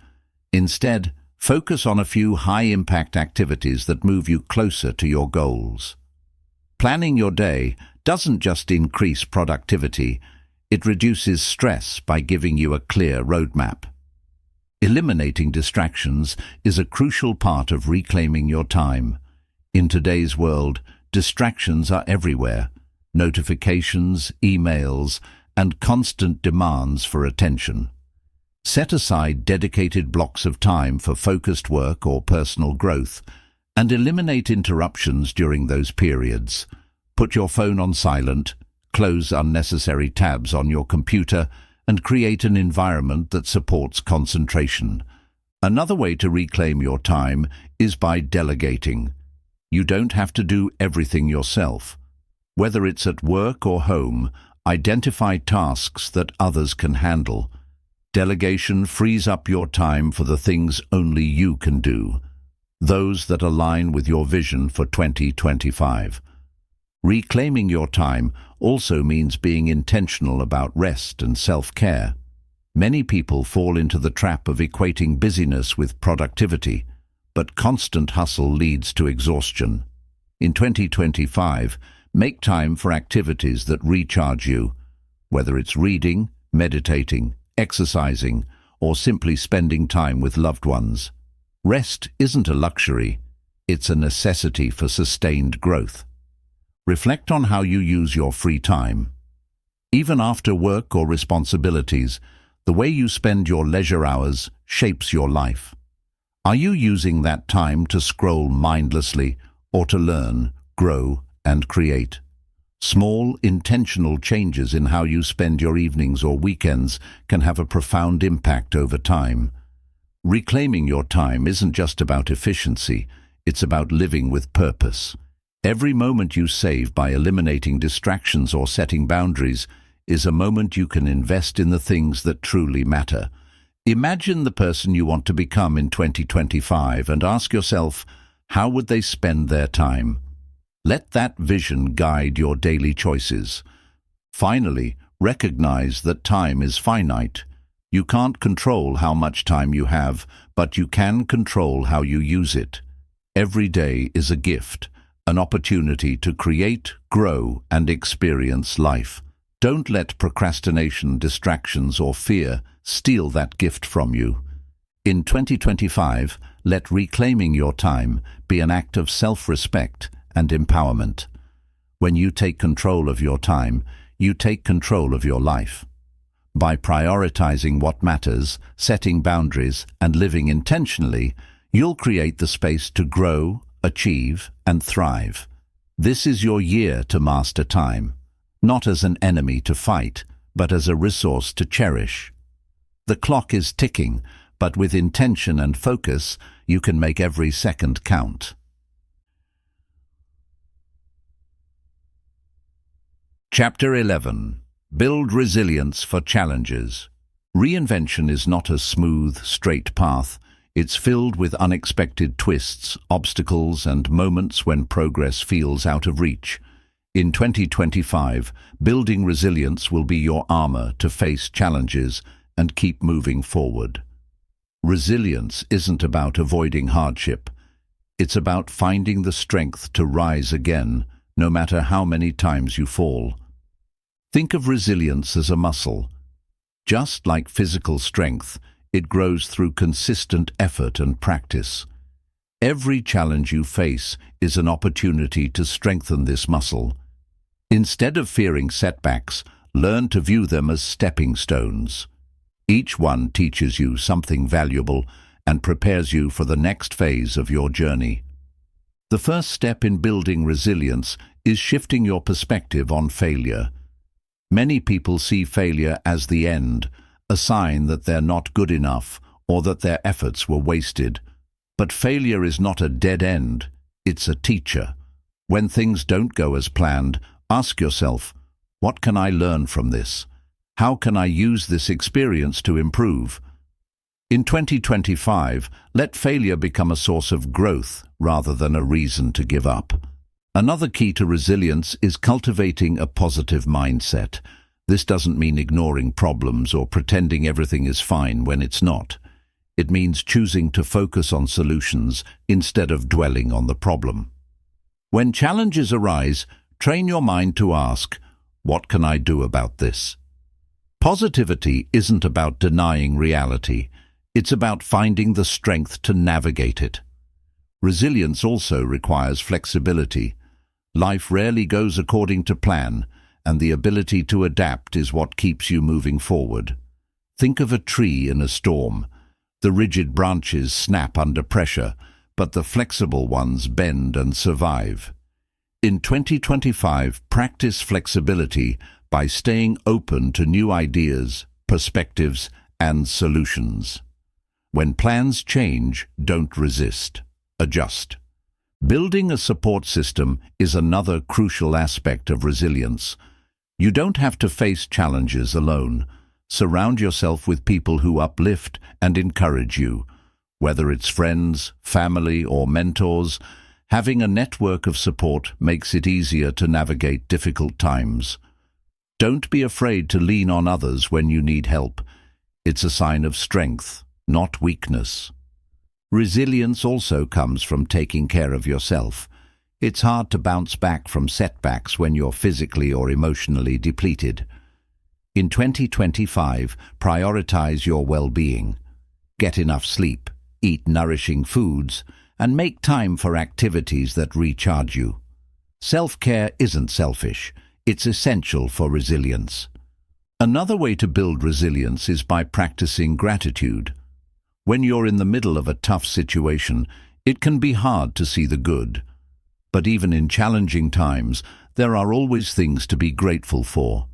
Instead, focus on a few high-impact activities that move you closer to your goals. Planning your day doesn't just increase productivity, It reduces stress by giving you a clear roadmap. Eliminating distractions is a crucial part of reclaiming your time. In today's world, distractions are everywhere. Notifications, emails, and constant demands for attention. Set aside dedicated blocks of time for focused work or personal growth, and eliminate interruptions during those periods. Put your phone on silent, close unnecessary tabs on your computer, and create an environment that supports concentration. Another way to reclaim your time is by delegating. You don't have to do everything yourself. Whether it's at work or home, identify tasks that others can handle. Delegation frees up your time for the things only you can do, those that align with your vision for 2025. Reclaiming your time also means being intentional about rest and self-care. Many people fall into the trap of equating busyness with productivity, but constant hustle leads to exhaustion. In 2025, make time for activities that recharge you, whether it's reading, meditating, exercising, or simply spending time with loved ones. Rest isn't a luxury, it's a necessity for sustained growth. Reflect on how you use your free time. Even after work or responsibilities, the way you spend your leisure hours shapes your life. Are you using that time to scroll mindlessly or to learn, grow, and create? Small, intentional changes in how you spend your evenings or weekends can have a profound impact over time. Reclaiming your time isn't just about efficiency, it's about living with purpose. Every moment you save by eliminating distractions or setting boundaries is a moment you can invest in the things that truly matter. Imagine the person you want to become in 2025 and ask yourself, how would they spend their time? Let that vision guide your daily choices. Finally, recognize that time is finite. You can't control how much time you have, but you can control how you use it. Every day is a gift, an opportunity to create, grow, and experience life. Don't let procrastination, distractions, or fear steal that gift from you. In 2025, let reclaiming your time be an act of self-respect and empowerment. When you take control of your time, you take control of your life. By prioritizing what matters, setting boundaries, and living intentionally, you'll create the space to grow, achieve, and thrive. This is your year to master time, not as an enemy to fight, but as a resource to cherish. The clock is ticking, but with intention and focus, you can make every second count. Chapter 11. Build resilience for challenges. Reinvention is not a smooth, straight path. It's filled with unexpected twists, obstacles, and moments when progress feels out of reach. In 2025, building resilience will be your armor to face challenges and keep moving forward. Resilience isn't about avoiding hardship. It's about finding the strength to rise again, no matter how many times you fall. Think of resilience as a muscle. Just like physical strength, it grows through consistent effort and practice. Every challenge you face is an opportunity to strengthen this muscle. Instead of fearing setbacks, learn to view them as stepping stones. Each one teaches you something valuable and prepares you for the next phase of your journey. The first step in building resilience is shifting your perspective on failure. Many people see failure as the end, a sign that they're not good enough or that their efforts were wasted. But failure is not a dead end, it's a teacher. When things don't go as planned, ask yourself, what can I learn from this? How can I use this experience to improve? In 2025, let failure become a source of growth rather than a reason to give up. Another key to resilience is cultivating a positive mindset. This doesn't mean ignoring problems or pretending everything is fine when it's not. It means choosing to focus on solutions instead of dwelling on the problem. When challenges arise, train your mind to ask, what can I do about this? Positivity isn't about denying reality. It's about finding the strength to navigate it. Resilience also requires flexibility. Life rarely goes according to plan, and the ability to adapt is what keeps you moving forward. Think of a tree in a storm. The rigid branches snap under pressure, but the flexible ones bend and survive. In 2025, practice flexibility by staying open to new ideas, perspectives, and solutions. When plans change, don't resist. Adjust. Building a support system is another crucial aspect of resilience. You don't have to face challenges alone. Surround yourself with people who uplift and encourage you. Whether it's friends, family, or mentors, having a network of support makes it easier to navigate difficult times. Don't be afraid to lean on others when you need help. It's a sign of strength, not weakness. Resilience also comes from taking care of yourself. It's hard to bounce back from setbacks when you're physically or emotionally depleted. In 2025, prioritize your well-being. Get enough sleep, eat nourishing foods, and make time for activities that recharge you. Self-care isn't selfish. It's essential for resilience. Another way to build resilience is by practicing gratitude. When you're in the middle of a tough situation, it can be hard to see the good. But even in challenging times, there are always things to be grateful for.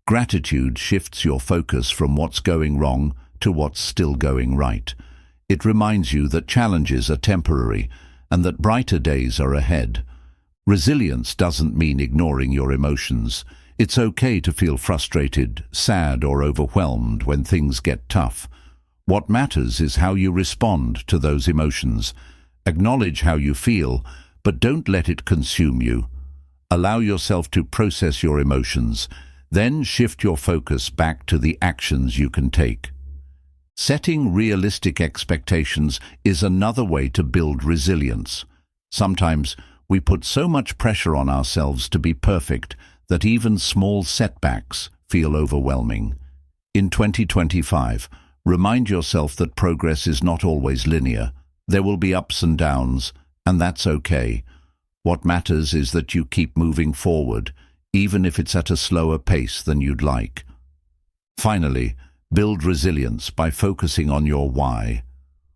Gratitude shifts your focus from what's going wrong to what's still going right. It reminds you that challenges are temporary and that brighter days are ahead. Resilience doesn't mean ignoring your emotions. It's okay to feel frustrated, sad, or overwhelmed when things get tough. What matters is how you respond to those emotions. Acknowledge how you feel, but don't let it consume you. Allow yourself to process your emotions, then shift your focus back to the actions you can take. Setting realistic expectations is another way to build resilience. Sometimes we put so much pressure on ourselves to be perfect that even small setbacks feel overwhelming. In 2025, remind yourself that progress is not always linear. There will be ups and downs, and that's okay. What matters is that you keep moving forward, even if it's at a slower pace than you'd like. Finally, build resilience by focusing on your why.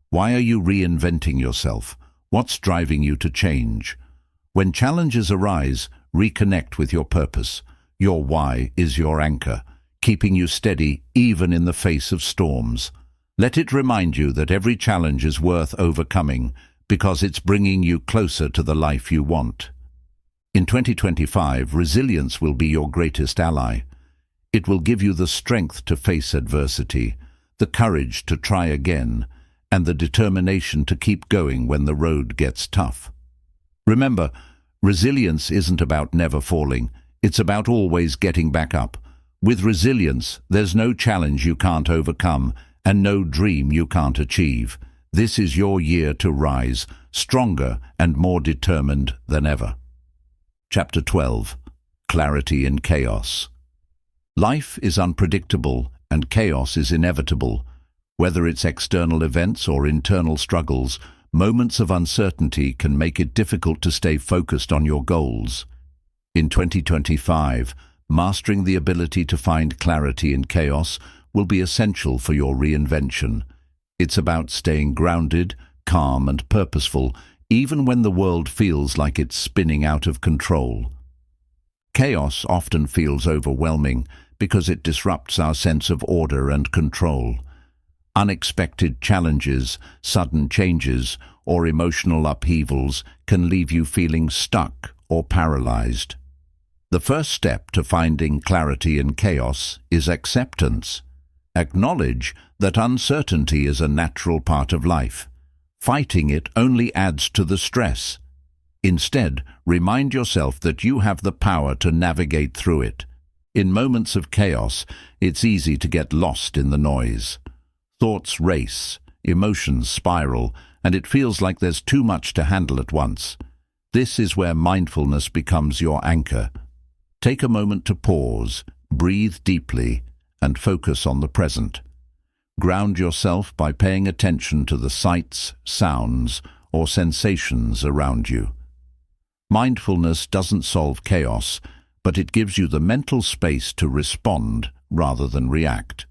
Why are you reinventing yourself? What's driving you to change? When challenges arise, reconnect with your purpose. Your why is your anchor, keeping you steady even in the face of storms. Let it remind you that every challenge is worth overcoming because it's bringing you closer to the life you want. In 2025, resilience will be your greatest ally. It will give you the strength to face adversity, the courage to try again, and the determination to keep going when the road gets tough. Remember, resilience isn't about never falling. It's about always getting back up. With resilience, there's no challenge you can't overcome and no dream you can't achieve. This is your year to rise, stronger and more determined than ever. Chapter 12. Clarity in Chaos. Life is unpredictable and chaos is inevitable. Whether it's external events or internal struggles, moments of uncertainty can make it difficult to stay focused on your goals. In 2025, mastering the ability to find clarity in chaos will be essential for your reinvention. It's about staying grounded, calm, and purposeful, even when the world feels like it's spinning out of control. Chaos often feels overwhelming because it disrupts our sense of order and control. Unexpected challenges, sudden changes, or emotional upheavals can leave you feeling stuck or paralyzed. The first step to finding clarity in chaos is acceptance. Acknowledge that uncertainty is a natural part of life. Fighting it only adds to the stress. Instead, remind yourself that you have the power to navigate through it. In moments of chaos, it's easy to get lost in the noise. Thoughts race, emotions spiral, and it feels like there's too much to handle at once. This is where mindfulness becomes your anchor. Take a moment to pause, breathe deeply, and focus on the present. Ground yourself by paying attention to the sights, sounds, or sensations around you. Mindfulness doesn't solve chaos, but it gives you the mental space to respond rather than react.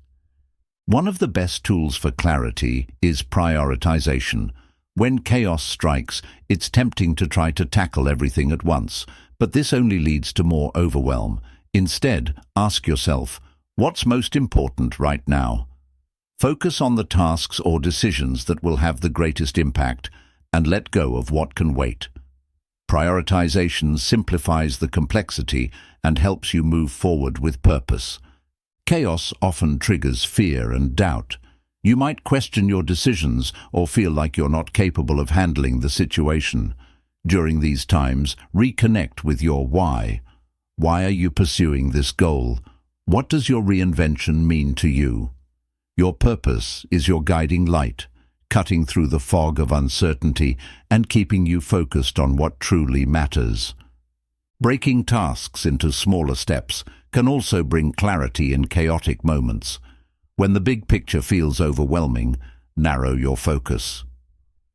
One of the best tools for clarity is prioritization. When chaos strikes, it's tempting to try to tackle everything at once, but this only leads to more overwhelm. Instead, ask yourself, what's most important right now? Focus on the tasks or decisions that will have the greatest impact, and let go of what can wait. Prioritization simplifies the complexity and helps you move forward with purpose. Chaos often triggers fear and doubt. You might question your decisions or feel like you're not capable of handling the situation. During these times, reconnect with your why. Why are you pursuing this goal? What does your reinvention mean to you? Your purpose is your guiding light, cutting through the fog of uncertainty and keeping you focused on what truly matters. Breaking tasks into smaller steps can also bring clarity in chaotic moments. When the big picture feels overwhelming, narrow your focus.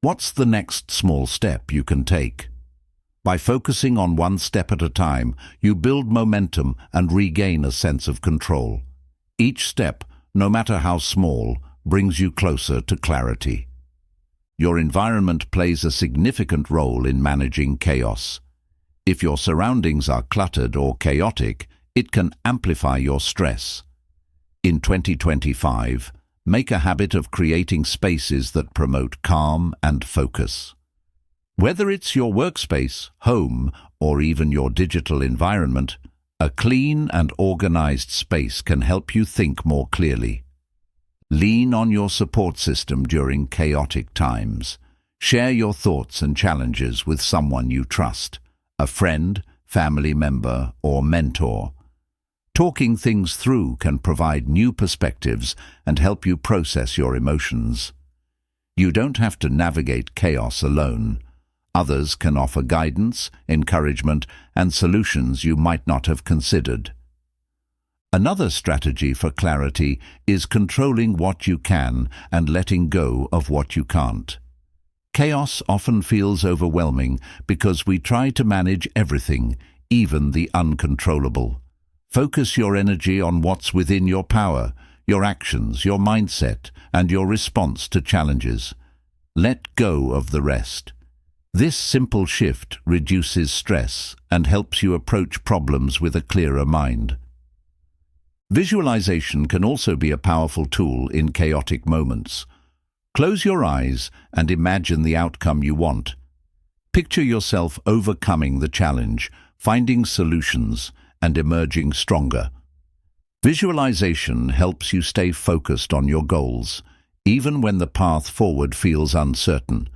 What's the next small step you can take? By focusing on one step at a time, you build momentum and regain a sense of control. Each step, no matter how small, brings you closer to clarity. Your environment plays a significant role in managing chaos. If your surroundings are cluttered or chaotic, it can amplify your stress. In 2025, make a habit of creating spaces that promote calm and focus. Whether it's your workspace, home, or even your digital environment, a clean and organized space can help you think more clearly. Lean on your support system during chaotic times. Share your thoughts and challenges with someone you trust, a friend, family member, or mentor. Talking things through can provide new perspectives and help you process your emotions. You don't have to navigate chaos alone. Others can offer guidance, encouragement, and solutions you might not have considered. Another strategy for clarity is controlling what you can and letting go of what you can't. Chaos often feels overwhelming because we try to manage everything, even the uncontrollable. Focus your energy on what's within your power, your actions, your mindset, and your response to challenges. Let go of the rest. This simple shift reduces stress and helps you approach problems with a clearer mind. Visualization can also be a powerful tool in chaotic moments. Close your eyes and imagine the outcome you want. Picture yourself overcoming the challenge, finding solutions, and emerging stronger. Visualization helps you stay focused on your goals, even when the path forward feels uncertain.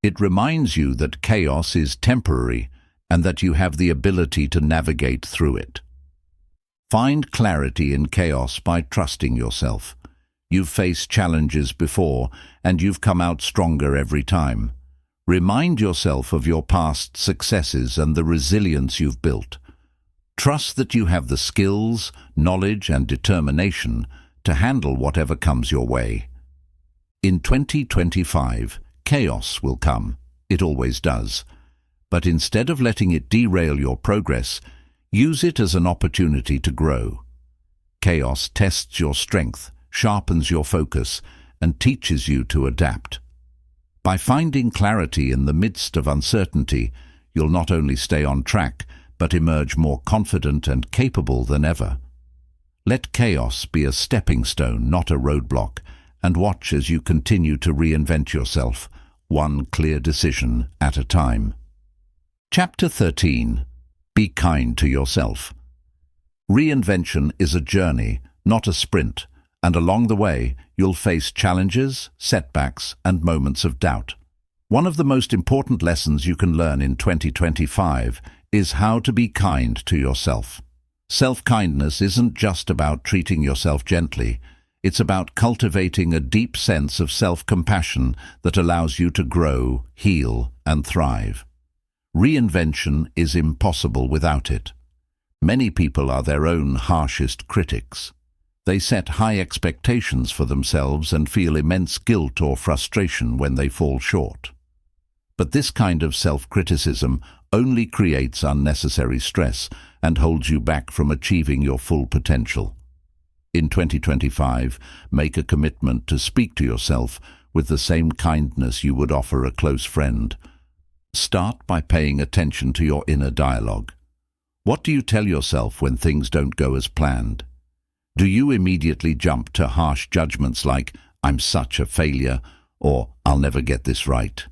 It reminds you that chaos is temporary and that you have the ability to navigate through it. Find clarity in chaos by trusting yourself. You've faced challenges before, and you've come out stronger every time. Remind yourself of your past successes and the resilience you've built. Trust that you have the skills, knowledge, and determination to handle whatever comes your way. In 2025, chaos will come. It always does. But instead of letting it derail your progress, use it as an opportunity to grow. Chaos tests your strength, sharpens your focus, and teaches you to adapt. By finding clarity in the midst of uncertainty, you'll not only stay on track, but emerge more confident and capable than ever. Let chaos be a stepping stone, not a roadblock, and watch as you continue to reinvent yourself, one clear decision at a time. Chapter 13. Be kind to yourself. Reinvention is a journey, not a sprint, and along the way, you'll face challenges, setbacks, and moments of doubt. One of the most important lessons you can learn in 2025 is how to be kind to yourself. Self-kindness isn't just about treating yourself gently. It's about cultivating a deep sense of self-compassion that allows you to grow, heal, and thrive. Reinvention is impossible without it. Many people are their own harshest critics. They set high expectations for themselves and feel immense guilt or frustration when they fall short. But this kind of self-criticism only creates unnecessary stress and holds you back from achieving your full potential. In 2025, make a commitment to speak to yourself with the same kindness you would offer a close friend. Start by paying attention to your inner dialogue. What do you tell yourself when things don't go as planned? Do you immediately jump to harsh judgments like, "I'm such a failure," or "I'll never get this right"?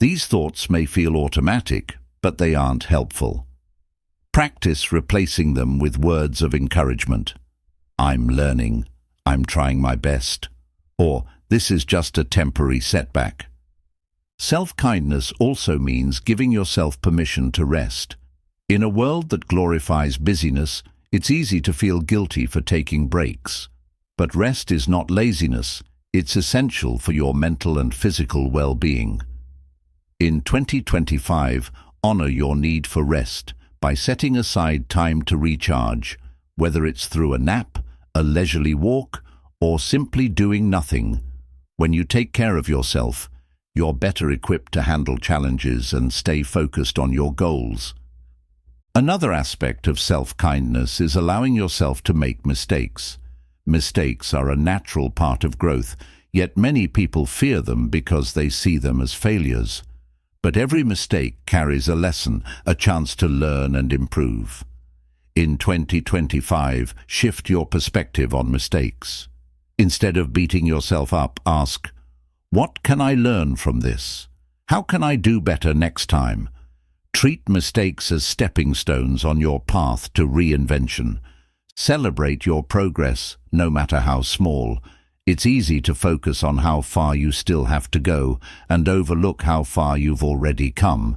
These thoughts may feel automatic, but they aren't helpful. Practice replacing them with words of encouragement. "I'm learning," "I'm trying my best," or "This is just a temporary setback." Self-kindness also means giving yourself permission to rest. In a world that glorifies busyness, it's easy to feel guilty for taking breaks. But rest is not laziness, it's essential for your mental and physical well-being. In 2025, honor your need for rest by setting aside time to recharge, whether it's through a nap, a leisurely walk, or simply doing nothing. When you take care of yourself, you're better equipped to handle challenges and stay focused on your goals. Another aspect of self-kindness is allowing yourself to make mistakes. Mistakes are a natural part of growth, yet many people fear them because they see them as failures. But every mistake carries a lesson, a chance to learn and improve. In 2025, shift your perspective on mistakes. Instead of beating yourself up, ask, "What can I learn from this? How can I do better next time?" Treat mistakes as stepping stones on your path to reinvention. Celebrate your progress, no matter how small. It's easy to focus on how far you still have to go and overlook how far you've already come.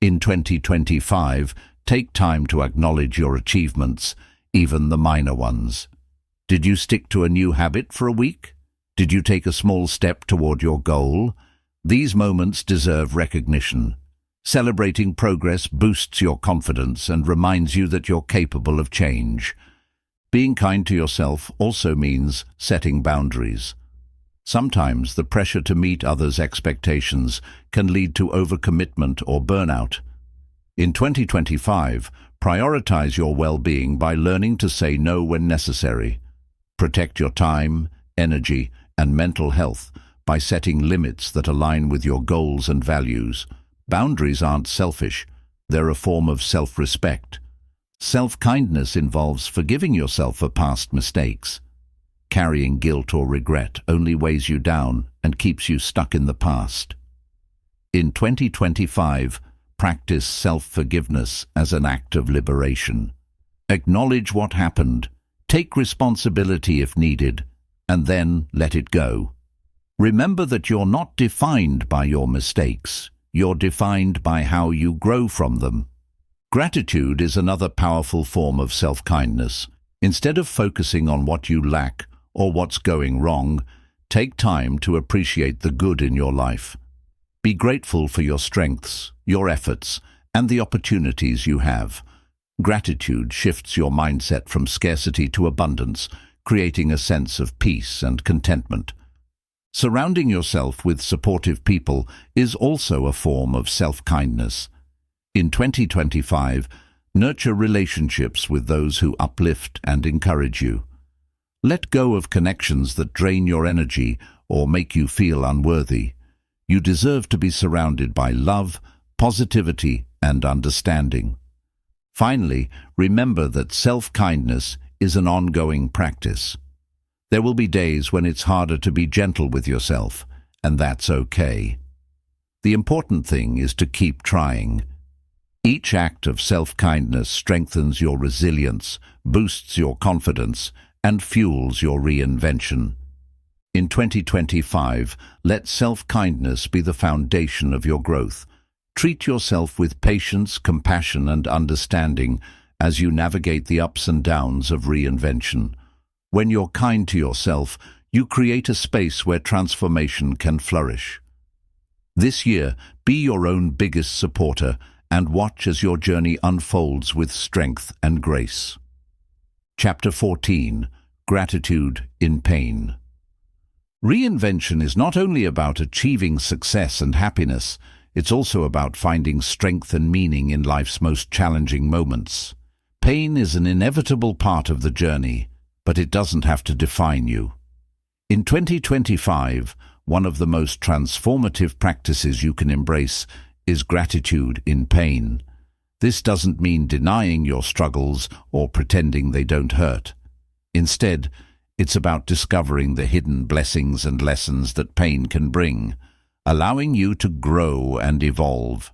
In 2025, take time to acknowledge your achievements, even the minor ones. Did you stick to a new habit for a week? Did you take a small step toward your goal? These moments deserve recognition. Celebrating progress boosts your confidence and reminds you that you're capable of change. Being kind to yourself also means setting boundaries. Sometimes the pressure to meet others' expectations can lead to overcommitment or burnout. In 2025, prioritize your well-being by learning to say no when necessary. Protect your time, energy, and mental health by setting limits that align with your goals and values. Boundaries aren't selfish, they're a form of self-respect. Self-kindness involves forgiving yourself for past mistakes. Carrying guilt or regret only weighs you down and keeps you stuck in the past. In 2025, practice self-forgiveness as an act of liberation. Acknowledge what happened, take responsibility if needed, and then let it go. Remember that you're not defined by your mistakes. You're defined by how you grow from them. Gratitude is another powerful form of self-kindness. Instead of focusing on what you lack or what's going wrong, take time to appreciate the good in your life. Be grateful for your strengths, your efforts, and the opportunities you have. Gratitude shifts your mindset from scarcity to abundance, creating a sense of peace and contentment. Surrounding yourself with supportive people is also a form of self-kindness. In 2025, nurture relationships with those who uplift and encourage you. Let go of connections that drain your energy or make you feel unworthy. You deserve to be surrounded by love, positivity, and understanding. Finally, remember that self-kindness is an ongoing practice. There will be days when it's harder to be gentle with yourself, and that's okay. The important thing is to keep trying. Each act of self-kindness strengthens your resilience, boosts your confidence, and fuels your reinvention. In 2025, let self-kindness be the foundation of your growth. Treat yourself with patience, compassion, and understanding as you navigate the ups and downs of reinvention. When you're kind to yourself, you create a space where transformation can flourish. This year, be your own biggest supporter and watch as your journey unfolds with strength and grace. Chapter 14. Gratitude in pain. Reinvention is not only about achieving success and happiness, it's also about finding strength and meaning in life's most challenging moments. Pain is an inevitable part of the journey, but it doesn't have to define you. In 2025, one of the most transformative practices you can embrace is gratitude in pain. This doesn't mean denying your struggles or pretending they don't hurt. Instead, it's about discovering the hidden blessings and lessons that pain can bring, allowing you to grow and evolve.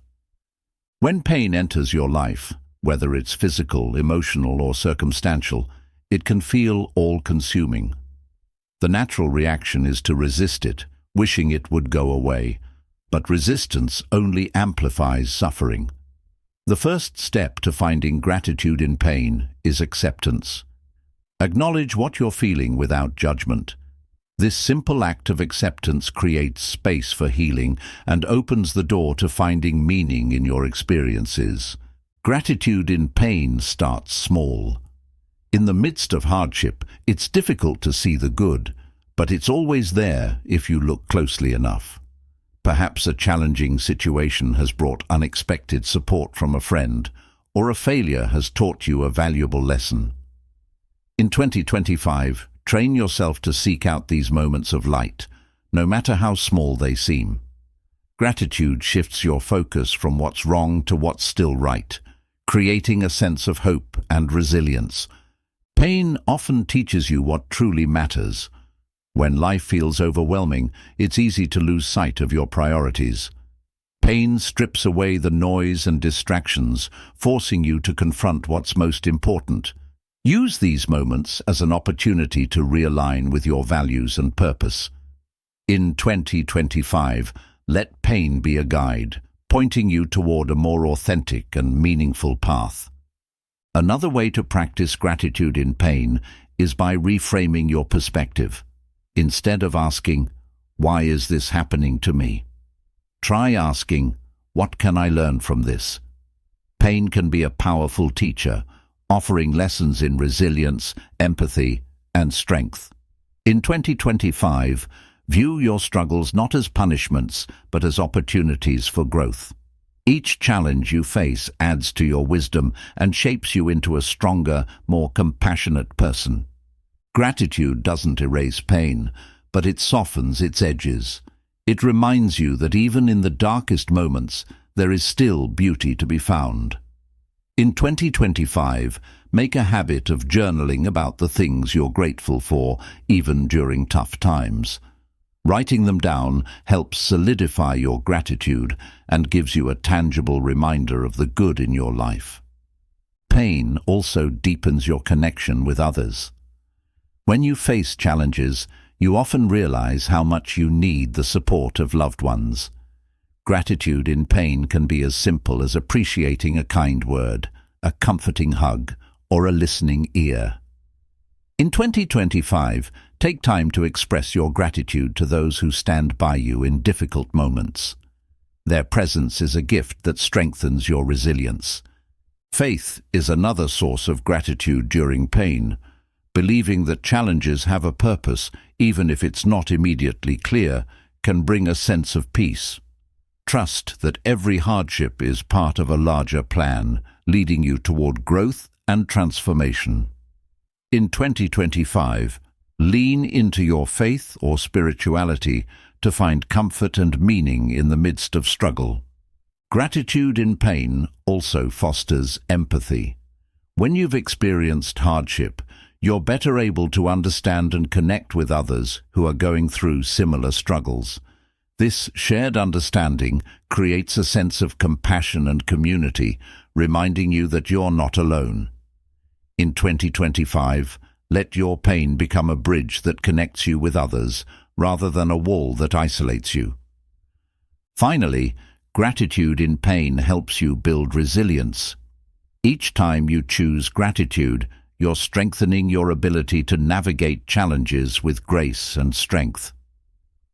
When pain enters your life, whether it's physical, emotional, or circumstantial, it can feel all-consuming. The natural reaction is to resist it, wishing it would go away, but resistance only amplifies suffering. The first step to finding gratitude in pain is acceptance. Acknowledge what you're feeling without judgment. This simple act of acceptance creates space for healing and opens the door to finding meaning in your experiences. Gratitude in pain starts small. In the midst of hardship, it's difficult to see the good, but it's always there if you look closely enough. Perhaps a challenging situation has brought unexpected support from a friend, or a failure has taught you a valuable lesson. In 2025, train yourself to seek out these moments of light, no matter how small they seem. Gratitude shifts your focus from what's wrong to what's still right, creating a sense of hope and resilience. Pain often teaches you what truly matters. When life feels overwhelming, it's easy to lose sight of your priorities. Pain strips away the noise and distractions, forcing you to confront what's most important. Use these moments as an opportunity to realign with your values and purpose. In 2025, let pain be a guide, pointing you toward a more authentic and meaningful path. Another way to practice gratitude in pain is by reframing your perspective. Instead of asking, "Why is this happening to me?" try asking, "What can I learn from this?" Pain can be a powerful teacher, offering lessons in resilience, empathy, and strength. In 2025, view your struggles not as punishments, but as opportunities for growth. Each challenge you face adds to your wisdom and shapes you into a stronger, more compassionate person. Gratitude doesn't erase pain, but it softens its edges. It reminds you that even in the darkest moments, there is still beauty to be found. In 2025, make a habit of journaling about the things you're grateful for, even during tough times. Writing them down helps solidify your gratitude and gives you a tangible reminder of the good in your life. Pain also deepens your connection with others. When you face challenges, you often realize how much you need the support of loved ones. Gratitude in pain can be as simple as appreciating a kind word, a comforting hug, or a listening ear. In 2025, take time to express your gratitude to those who stand by you in difficult moments. Their presence is a gift that strengthens your resilience. Faith is another source of gratitude during pain. Believing that challenges have a purpose, even if it's not immediately clear, can bring a sense of peace. Trust that every hardship is part of a larger plan, leading you toward growth and transformation. In 2025, lean into your faith or spirituality to find comfort and meaning in the midst of struggle. Gratitude in pain also fosters empathy. When you've experienced hardship, you're better able to understand and connect with others who are going through similar struggles. This shared understanding creates a sense of compassion and community, reminding you that you're not alone. In 2025, let your pain become a bridge that connects you with others, rather than a wall that isolates you. Finally, gratitude in pain helps you build resilience. Each time you choose gratitude, you're strengthening your ability to navigate challenges with grace and strength.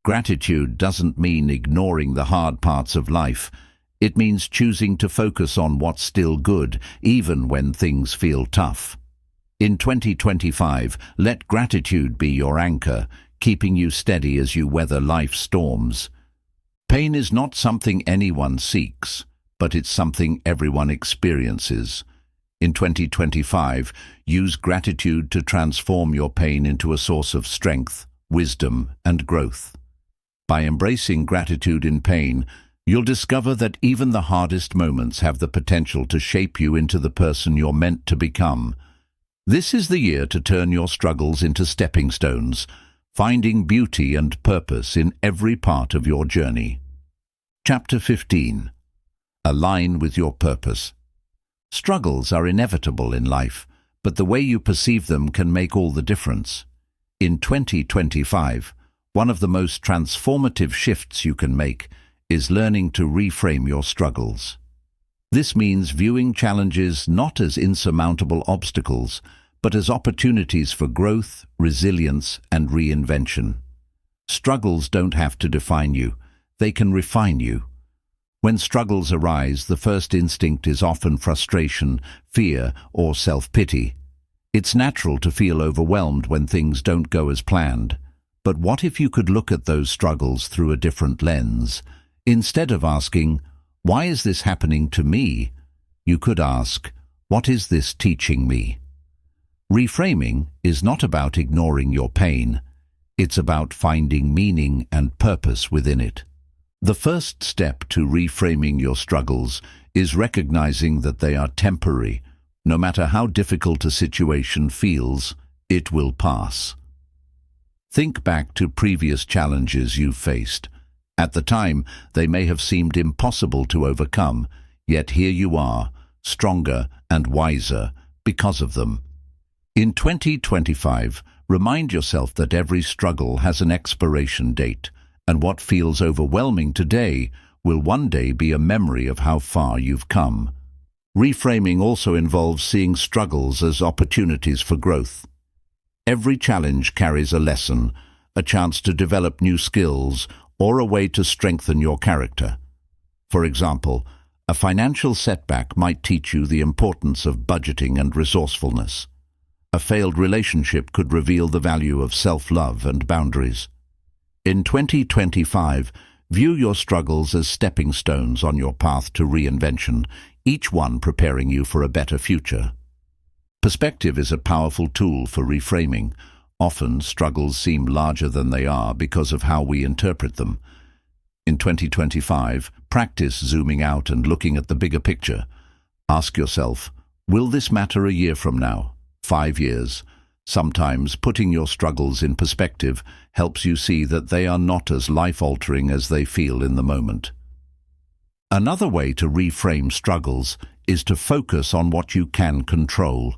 Gratitude doesn't mean ignoring the hard parts of life. It means choosing to focus on what's still good, even when things feel tough. In 2025, let gratitude be your anchor, keeping you steady as you weather life's storms. Pain is not something anyone seeks, but it's something everyone experiences. In 2025, use gratitude to transform your pain into a source of strength, wisdom, and growth. By embracing gratitude in pain, you'll discover that even the hardest moments have the potential to shape you into the person you're meant to become. This is the year to turn your struggles into stepping stones, finding beauty and purpose in every part of your journey. Chapter 15. Align with your purpose. Struggles are inevitable in life, but the way you perceive them can make all the difference. In 2025, one of the most transformative shifts you can make is learning to reframe your struggles. This means viewing challenges not as insurmountable obstacles, but as opportunities for growth, resilience, and reinvention. Struggles don't have to define you, they can refine you. When struggles arise, the first instinct is often frustration, fear, or self-pity. It's natural to feel overwhelmed when things don't go as planned. But what if you could look at those struggles through a different lens? Instead of asking, "Why is this happening to me?" you could ask, "What is this teaching me?" Reframing is not about ignoring your pain. It's about finding meaning and purpose within it. The first step to reframing your struggles is recognizing that they are temporary. No matter how difficult a situation feels, it will pass. Think back to previous challenges you've faced. At the time, they may have seemed impossible to overcome, yet here you are, stronger and wiser because of them. In 2025, remind yourself that every struggle has an expiration date, and what feels overwhelming today will one day be a memory of how far you've come. Reframing also involves seeing struggles as opportunities for growth. Every challenge carries a lesson, a chance to develop new skills, or a way to strengthen your character. For example, a financial setback might teach you the importance of budgeting and resourcefulness. A failed relationship could reveal the value of self-love and boundaries. In 2025, view your struggles as stepping stones on your path to reinvention, each one preparing you for a better future. Perspective is a powerful tool for reframing. Often, struggles seem larger than they are because of how we interpret them. In 2025, practice zooming out and looking at the bigger picture. Ask yourself, will this matter a year from now? 5 years? Sometimes putting your struggles in perspective helps you see that they are not as life-altering as they feel in the moment. Another way to reframe struggles is to focus on what you can control.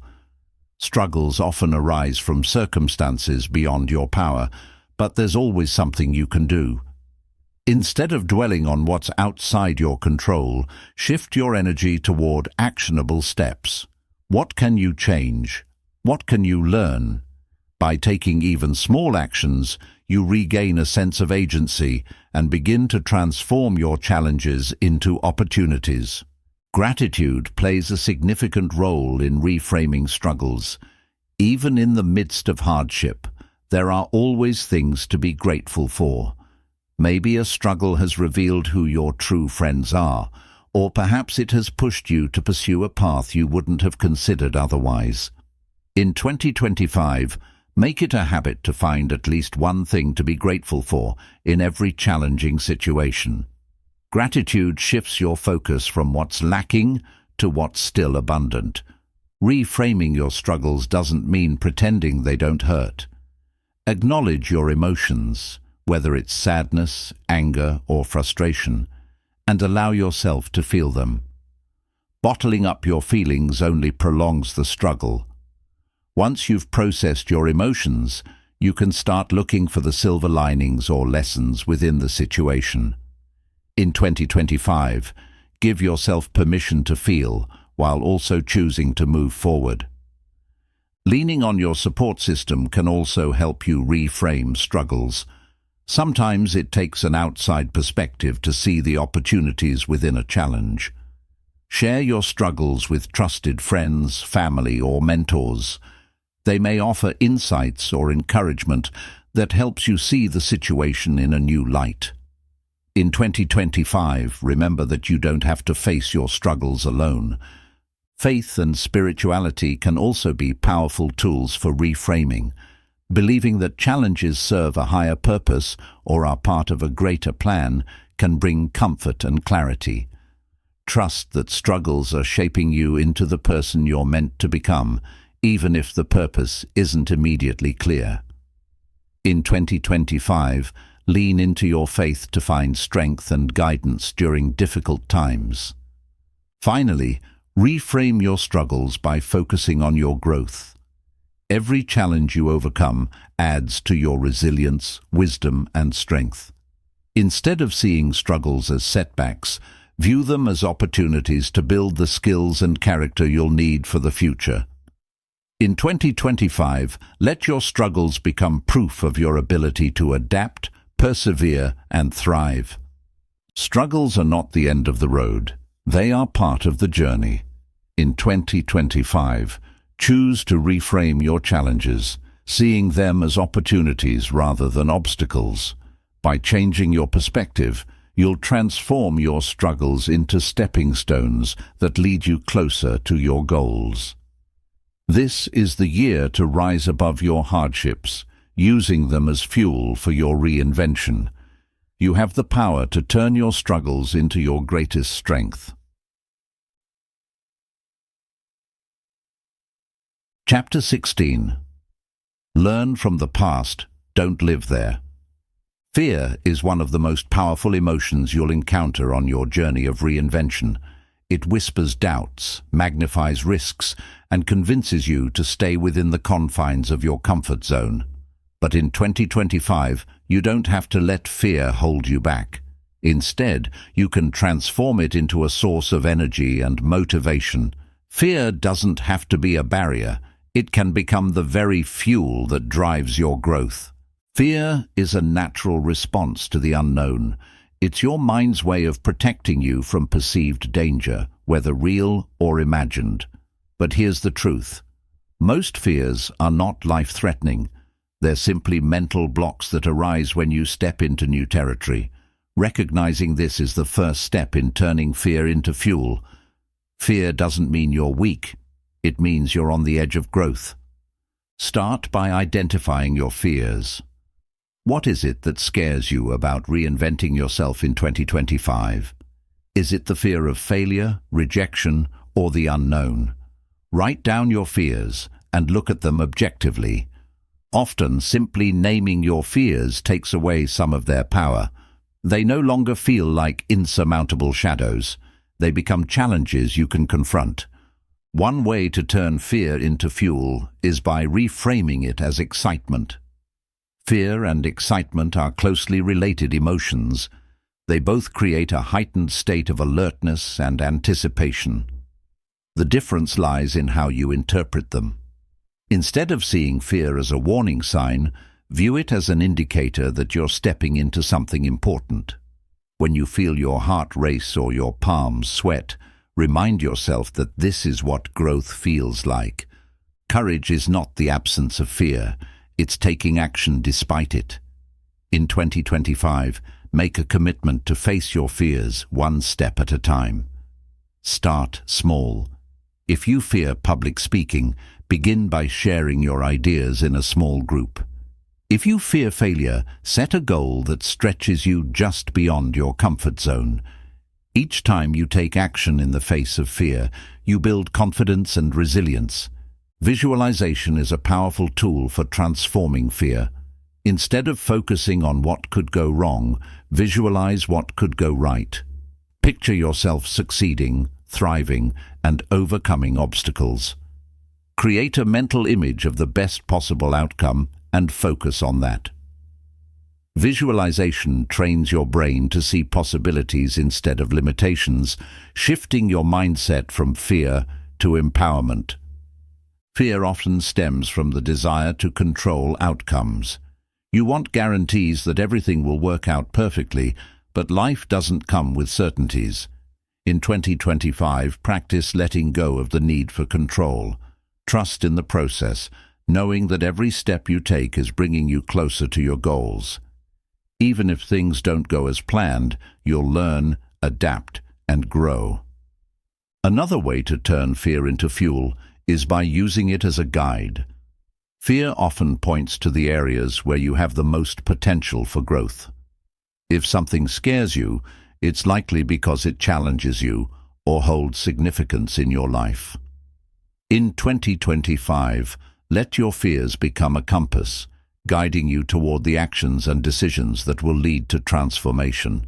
Struggles often arise from circumstances beyond your power, but there's always something you can do. Instead of dwelling on what's outside your control, shift your energy toward actionable steps. What can you change? What can you learn? By taking even small actions, you regain a sense of agency and begin to transform your challenges into opportunities. Gratitude plays a significant role in reframing struggles. Even in the midst of hardship, there are always things to be grateful for. Maybe a struggle has revealed who your true friends are, or perhaps it has pushed you to pursue a path you wouldn't have considered otherwise. In 2025, make it a habit to find at least one thing to be grateful for in every challenging situation. Gratitude shifts your focus from what's lacking to what's still abundant. Reframing your struggles doesn't mean pretending they don't hurt. Acknowledge your emotions, whether it's sadness, anger, or frustration, and allow yourself to feel them. Bottling up your feelings only prolongs the struggle. Once you've processed your emotions, you can start looking for the silver linings or lessons within the situation. In 2025, give yourself permission to feel while also choosing to move forward. Leaning on your support system can also help you reframe struggles. Sometimes it takes an outside perspective to see the opportunities within a challenge. Share your struggles with trusted friends, family, or mentors. They may offer insights or encouragement that helps you see the situation in a new light. In 2025, remember that you don't have to face your struggles alone. Faith and spirituality can also be powerful tools for reframing. Believing that challenges serve a higher purpose or are part of a greater plan can bring comfort and clarity. Trust that struggles are shaping you into the person you're meant to become, even if the purpose isn't immediately clear. In 2025, lean into your faith to find strength and guidance during difficult times. Finally, reframe your struggles by focusing on your growth. Every challenge you overcome adds to your resilience, wisdom, and strength. Instead of seeing struggles as setbacks, view them as opportunities to build the skills and character you'll need for the future. In 2025, let your struggles become proof of your ability to adapt, persevere, and thrive. Struggles are not the end of the road. They are part of the journey. In 2025, choose to reframe your challenges, seeing them as opportunities rather than obstacles. By changing your perspective, you'll transform your struggles into stepping stones that lead you closer to your goals. This is the year to rise above your hardships, using them as fuel for your reinvention. You have the power to turn your struggles into your greatest strength. Chapter 16. Learn from the past, don't live there. Fear is one of the most powerful emotions you'll encounter on your journey of reinvention. It whispers doubts, magnifies risks, and convinces you to stay within the confines of your comfort zone. But in 2025, you don't have to let fear hold you back. Instead, you can transform it into a source of energy and motivation. Fear doesn't have to be a barrier. It can become the very fuel that drives your growth. Fear is a natural response to the unknown. It's your mind's way of protecting you from perceived danger, whether real or imagined. But here's the truth. Most fears are not life-threatening. They're simply mental blocks that arise when you step into new territory. Recognizing this is the first step in turning fear into fuel. Fear doesn't mean you're weak. It means you're on the edge of growth. Start by identifying your fears. What is it that scares you about reinventing yourself in 2025? Is it the fear of failure, rejection, or the unknown? Write down your fears and look at them objectively. Often, simply naming your fears takes away some of their power. They no longer feel like insurmountable shadows. They become challenges you can confront. One way to turn fear into fuel is by reframing it as excitement. Fear and excitement are closely related emotions. They both create a heightened state of alertness and anticipation. The difference lies in how you interpret them. Instead of seeing fear as a warning sign, view it as an indicator that you're stepping into something important. When you feel your heart race or your palms sweat, remind yourself that this is what growth feels like. Courage is not the absence of fear. It's taking action despite it. In 2025, make a commitment to face your fears one step at a time. Start small. If you fear public speaking, begin by sharing your ideas in a small group. If you fear failure, set a goal that stretches you just beyond your comfort zone. Each time you take action in the face of fear, you build confidence and resilience. Visualization is a powerful tool for transforming fear. Instead of focusing on what could go wrong, visualize what could go right. Picture yourself succeeding, thriving, and overcoming obstacles. Create a mental image of the best possible outcome and focus on that. Visualization trains your brain to see possibilities instead of limitations, shifting your mindset from fear to empowerment. Fear often stems from the desire to control outcomes. You want guarantees that everything will work out perfectly, but life doesn't come with certainties. In 2025, practice letting go of the need for control. Trust in the process, knowing that every step you take is bringing you closer to your goals. Even if things don't go as planned, you'll learn, adapt, and grow. Another way to turn fear into fuel is by using it as a guide. Fear often points to the areas where you have the most potential for growth. If something scares you, it's likely because it challenges you or holds significance in your life. In 2025, let your fears become a compass, guiding you toward the actions and decisions that will lead to transformation.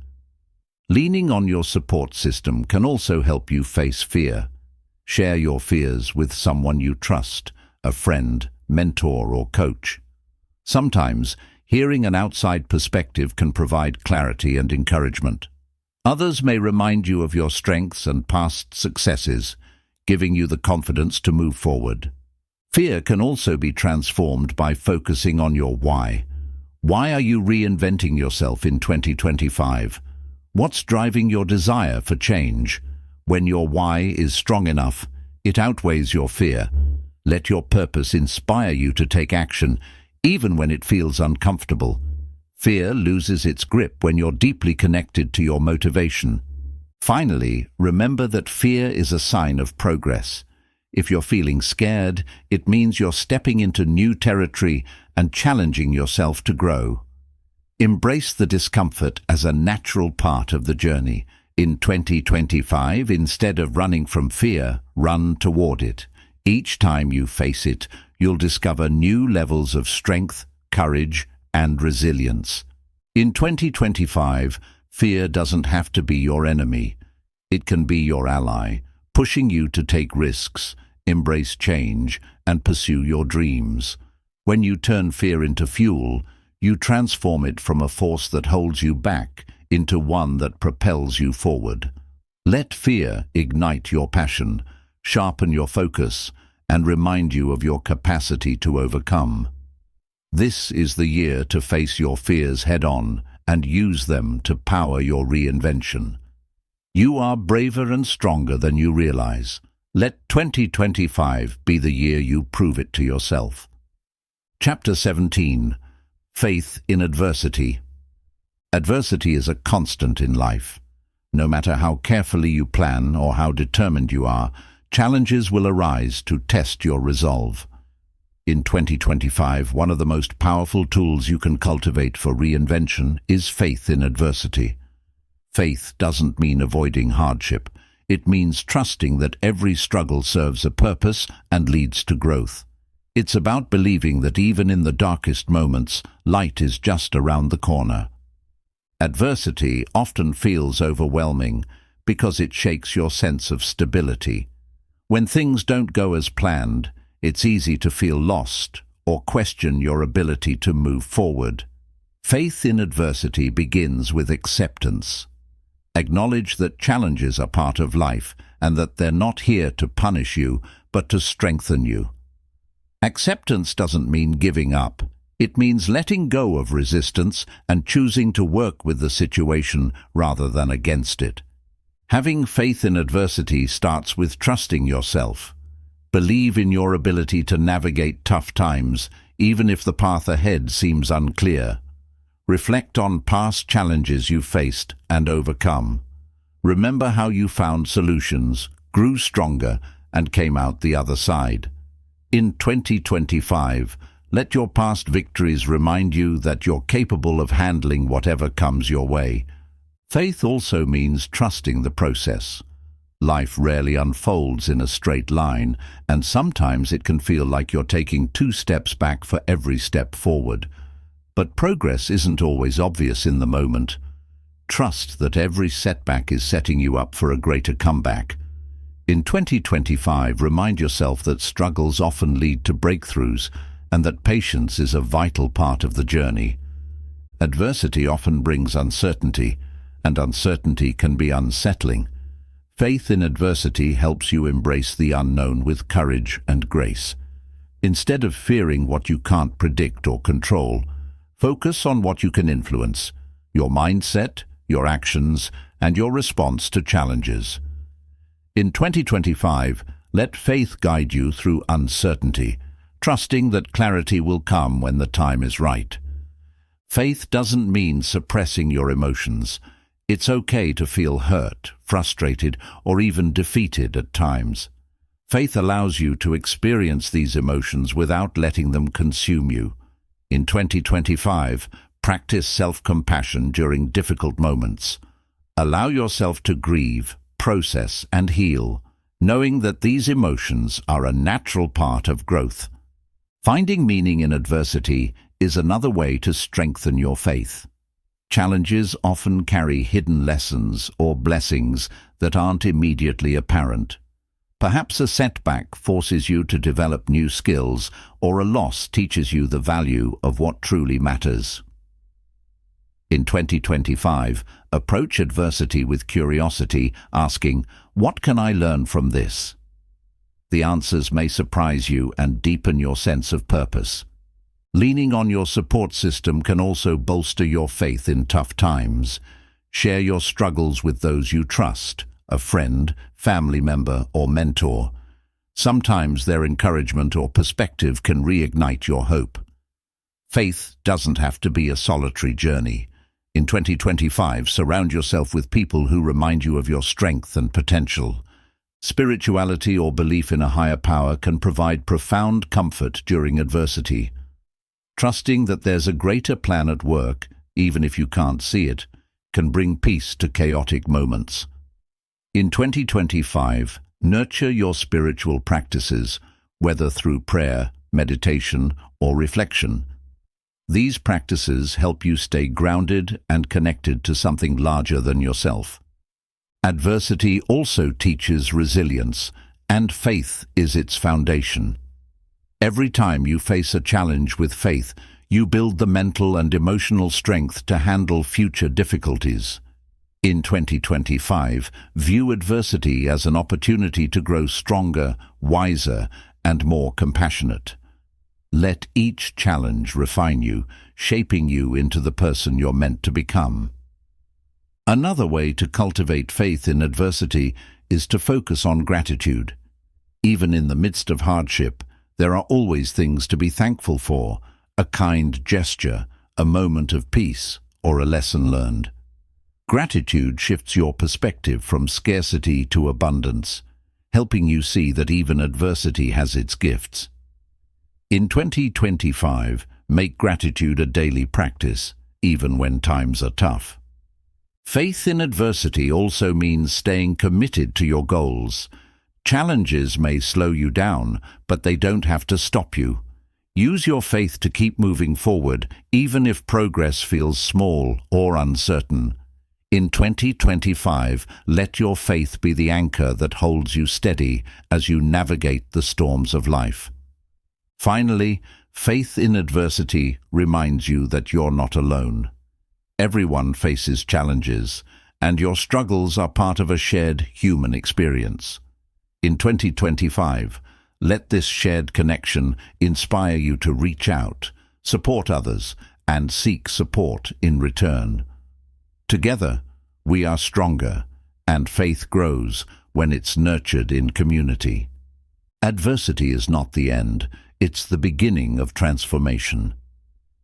Leaning on your support system can also help you face fear. Share your fears with someone you trust, a friend, mentor, or coach. Sometimes, hearing an outside perspective can provide clarity and encouragement. Others may remind you of your strengths and past successes, giving you the confidence to move forward. Fear can also be transformed by focusing on your why. Why are you reinventing yourself in 2025? What's driving your desire for change? When your why is strong enough, it outweighs your fear. Let your purpose inspire you to take action, even when it feels uncomfortable. Fear loses its grip when you're deeply connected to your motivation. Finally, remember that fear is a sign of progress. If you're feeling scared, it means you're stepping into new territory and challenging yourself to grow. Embrace the discomfort as a natural part of the journey. In 2025, instead of running from fear, run toward it. Each time you face it, you'll discover new levels of strength, courage, and resilience. In 2025, fear doesn't have to be your enemy. It can be your ally, pushing you to take risks, embrace change, and pursue your dreams. When you turn fear into fuel, you transform it from a force that holds you back into one that propels you forward. Let fear ignite your passion, sharpen your focus, and remind you of your capacity to overcome. This is the year to face your fears head-on and use them to power your reinvention. You are braver and stronger than you realize. Let 2025 be the year you prove it to yourself. Chapter 17. Faith in Adversity. Adversity is a constant in life. No matter how carefully you plan or how determined you are, challenges will arise to test your resolve. In 2025, one of the most powerful tools you can cultivate for reinvention is faith in adversity. Faith doesn't mean avoiding hardship. It means trusting that every struggle serves a purpose and leads to growth. It's about believing that even in the darkest moments, light is just around the corner. Adversity often feels overwhelming because it shakes your sense of stability. When things don't go as planned, it's easy to feel lost or question your ability to move forward. Faith in adversity begins with acceptance. Acknowledge that challenges are part of life and that they're not here to punish you, but to strengthen you. Acceptance doesn't mean giving up. It means letting go of resistance and choosing to work with the situation rather than against it. Having faith in adversity starts with trusting yourself. Believe in your ability to navigate tough times, even if the path ahead seems unclear. Reflect on past challenges you faced and overcome. Remember how you found solutions, grew stronger, and came out the other side. In 2025, let your past victories remind you that you're capable of handling whatever comes your way. Faith also means trusting the process. Life rarely unfolds in a straight line, and sometimes it can feel like you're taking 2 steps back for every step forward. But progress isn't always obvious in the moment. Trust that every setback is setting you up for a greater comeback. In 2025, remind yourself that struggles often lead to breakthroughs and that patience is a vital part of the journey. Adversity often brings uncertainty, and uncertainty can be unsettling. Faith in adversity helps you embrace the unknown with courage and grace. Instead of fearing what you can't predict or control, focus on what you can influence: your mindset, your actions, and your response to challenges. In 2025, let faith guide you through uncertainty. trusting that clarity will come when the time is right. Faith doesn't mean suppressing your emotions. It's okay to feel hurt, frustrated, or even defeated at times. Faith allows you to experience these emotions without letting them consume you. In 2025, practice self-compassion during difficult moments. Allow yourself to grieve, process, and heal, knowing that these emotions are a natural part of growth. Finding meaning in adversity is another way to strengthen your faith. Challenges often carry hidden lessons or blessings that aren't immediately apparent. Perhaps a setback forces you to develop new skills, or a loss teaches you the value of what truly matters. In 2025, approach adversity with curiosity, asking, "What can I learn from this?" The answers may surprise you and deepen your sense of purpose. Leaning on your support system can also bolster your faith in tough times. Share your struggles with those you trust, a friend, family member, or mentor. Sometimes their encouragement or perspective can reignite your hope. Faith doesn't have to be a solitary journey. In 2025, surround yourself with people who remind you of your strength and potential. Spirituality or belief in a higher power can provide profound comfort during adversity. Trusting that there's a greater plan at work, even if you can't see it, can bring peace to chaotic moments. In 2025, nurture your spiritual practices, whether through prayer, meditation, or reflection. These practices help you stay grounded and connected to something larger than yourself. Adversity also teaches resilience, and faith is its foundation. Every time you face a challenge with faith, you build the mental and emotional strength to handle future difficulties. In 2025, view adversity as an opportunity to grow stronger, wiser, and more compassionate. Let each challenge refine you, shaping you into the person you're meant to become. Another way to cultivate faith in adversity is to focus on gratitude. Even in the midst of hardship, there are always things to be thankful for: a kind gesture, a moment of peace, or a lesson learned. Gratitude shifts your perspective from scarcity to abundance, helping you see that even adversity has its gifts. In 2025, make gratitude a daily practice, even when times are tough. Faith in adversity also means staying committed to your goals. Challenges may slow you down, but they don't have to stop you. Use your faith to keep moving forward, even if progress feels small or uncertain. In 2025, let your faith be the anchor that holds you steady as you navigate the storms of life. Finally, faith in adversity reminds you that you're not alone. Everyone faces challenges, and your struggles are part of a shared human experience. In 2025, let this shared connection inspire you to reach out, support others, and seek support in return. Together, we are stronger, and faith grows when it's nurtured in community. Adversity is not the end, it's the beginning of transformation.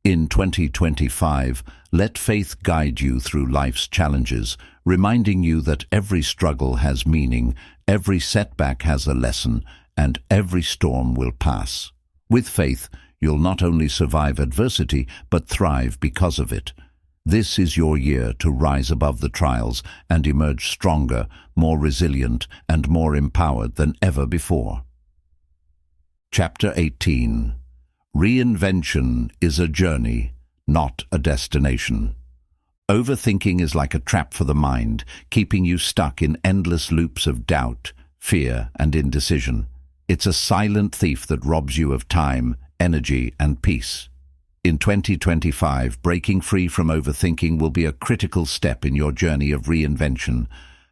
In 2025, let faith guide you through life's challenges, reminding you that every struggle has meaning, every setback has a lesson, and every storm will pass. With faith, you'll not only survive adversity, but thrive because of it. This is your year to rise above the trials and emerge stronger, more resilient, and more empowered than ever before. Chapter 18. Reinvention is a journey, not a destination. Overthinking is like a trap for the mind, keeping you stuck in endless loops of doubt, fear, and indecision. It's a silent thief that robs you of time, energy, and peace. In 2025, breaking free from overthinking will be a critical step in your journey of reinvention.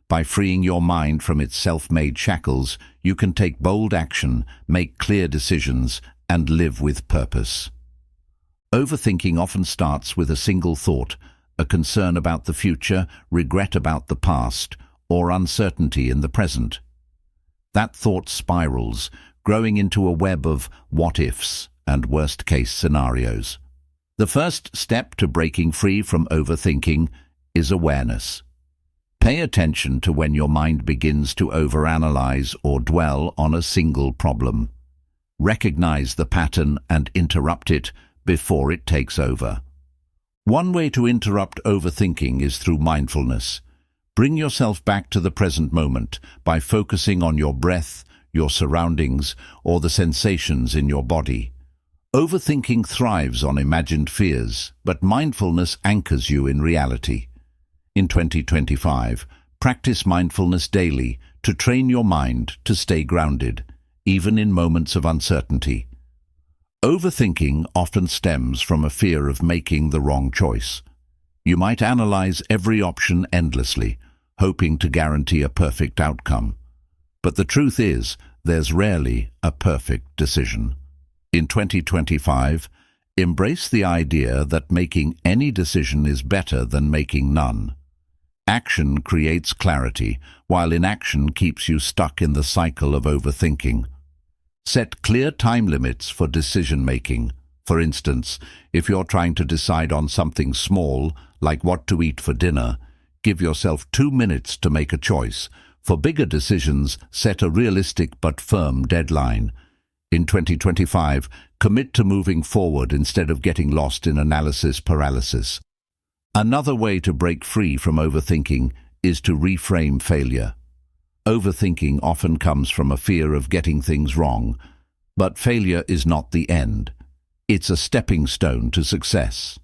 By freeing your mind from its self-made shackles, you can take bold action, make clear decisions, and live with purpose. Overthinking often starts with a single thought, a concern about the future, regret about the past, or uncertainty in the present. That thought spirals, growing into a web of what-ifs and worst-case scenarios. The first step to breaking free from overthinking is awareness. Pay attention to when your mind begins to overanalyze or dwell on a single problem. Recognize the pattern and interrupt it before it takes over. One way to interrupt overthinking is through mindfulness. Bring yourself back to the present moment by focusing on your breath, your surroundings, or the sensations in your body. Overthinking thrives on imagined fears, but mindfulness anchors you in reality. In 2025, practice mindfulness daily to train your mind to stay grounded, even in moments of uncertainty. Overthinking often stems from a fear of making the wrong choice. You might analyze every option endlessly, hoping to guarantee a perfect outcome. But the truth is, there's rarely a perfect decision. In 2025, embrace the idea that making any decision is better than making none. Action creates clarity, while inaction keeps you stuck in the cycle of overthinking. Set clear time limits for decision-making. For instance, if you're trying to decide on something small, like what to eat for dinner, give yourself 2 minutes to make a choice. For bigger decisions, set a realistic but firm deadline. In 2025, commit to moving forward instead of getting lost in analysis paralysis. Another way to break free from overthinking is to reframe failure. Overthinking often comes from a fear of getting things wrong, but failure is not the end. It's a stepping stone to success.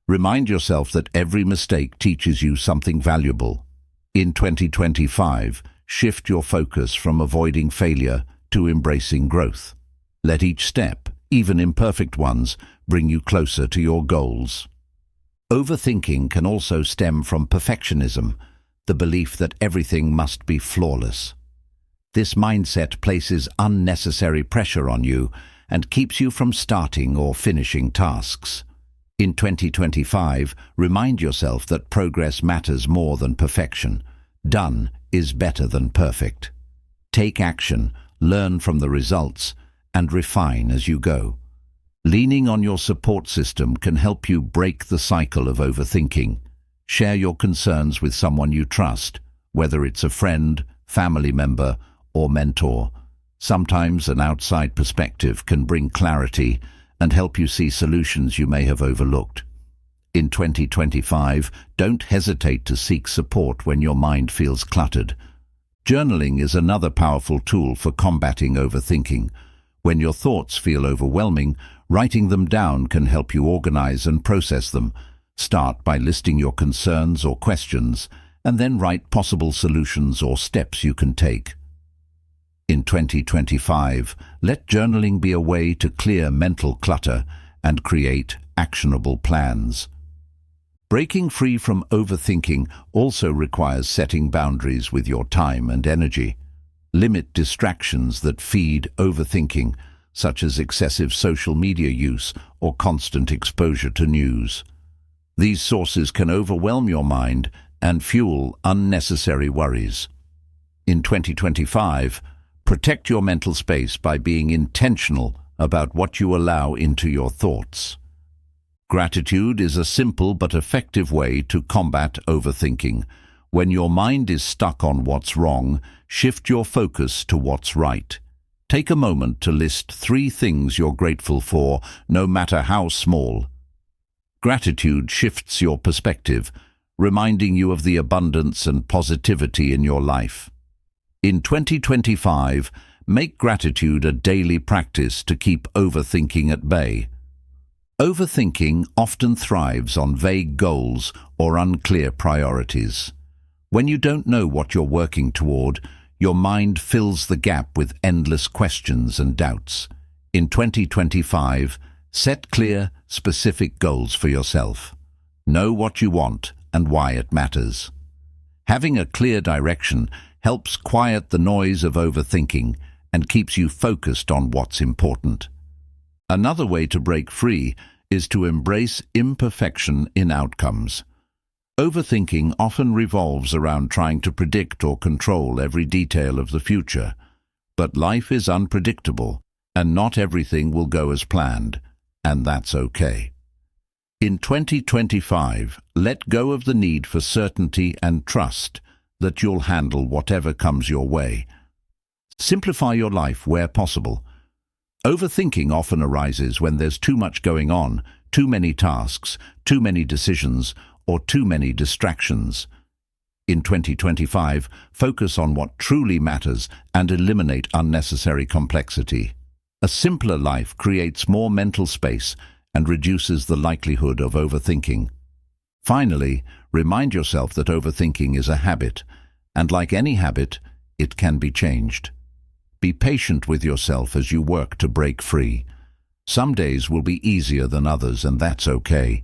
Remind yourself that every mistake teaches you something valuable. In 2025, shift your focus from avoiding failure to embracing growth. Let each step, even imperfect ones, bring you closer to your goals. Overthinking can also stem from perfectionism, the belief that everything must be flawless. This mindset places unnecessary pressure on you and keeps you from starting or finishing tasks. In 2025, remind yourself that progress matters more than perfection. Done is better than perfect. Take action, learn from the results, and refine as you go. Leaning on your support system can help you break the cycle of overthinking. Share your concerns with someone you trust, whether it's a friend, family member, or mentor. Sometimes an outside perspective can bring clarity and help you see solutions you may have overlooked. In 2025, don't hesitate to seek support when your mind feels cluttered. Journaling is another powerful tool for combating overthinking. When your thoughts feel overwhelming, writing them down can help you organize and process them. Start by listing your concerns or questions, and then write possible solutions or steps you can take. In 2025, let journaling be a way to clear mental clutter and create actionable plans. Breaking free from overthinking also requires setting boundaries with your time and energy. Limit distractions that feed overthinking, such as excessive social media use or constant exposure to news. These sources can overwhelm your mind and fuel unnecessary worries. In 2025, protect your mental space by being intentional about what you allow into your thoughts. Gratitude is a simple but effective way to combat overthinking. When your mind is stuck on what's wrong, shift your focus to what's right. Take a moment to list 3 things you're grateful for, no matter how small. Gratitude shifts your perspective, reminding you of the abundance and positivity in your life. In 2025, make gratitude a daily practice to keep overthinking at bay. Overthinking often thrives on vague goals or unclear priorities. When you don't know what you're working toward, your mind fills the gap with endless questions and doubts. In 2025, set clear, specific goals for yourself. Know what you want and why it matters. Having a clear direction helps quiet the noise of overthinking and keeps you focused on what's important. Another way to break free is to embrace imperfection in outcomes. Overthinking often revolves around trying to predict or control every detail of the future. But life is unpredictable, and not everything will go as planned, and that's okay. In 2025, let go of the need for certainty and trust that you'll handle whatever comes your way. Simplify your life where possible. Overthinking often arises when there's too much going on, too many tasks, too many decisions, or too many distractions. In 2025, focus on what truly matters and eliminate unnecessary complexity. A simpler life creates more mental space and reduces the likelihood of overthinking. Finally, remind yourself that overthinking is a habit, and like any habit, it can be changed. Be patient with yourself as you work to break free. Some days will be easier than others, and that's okay.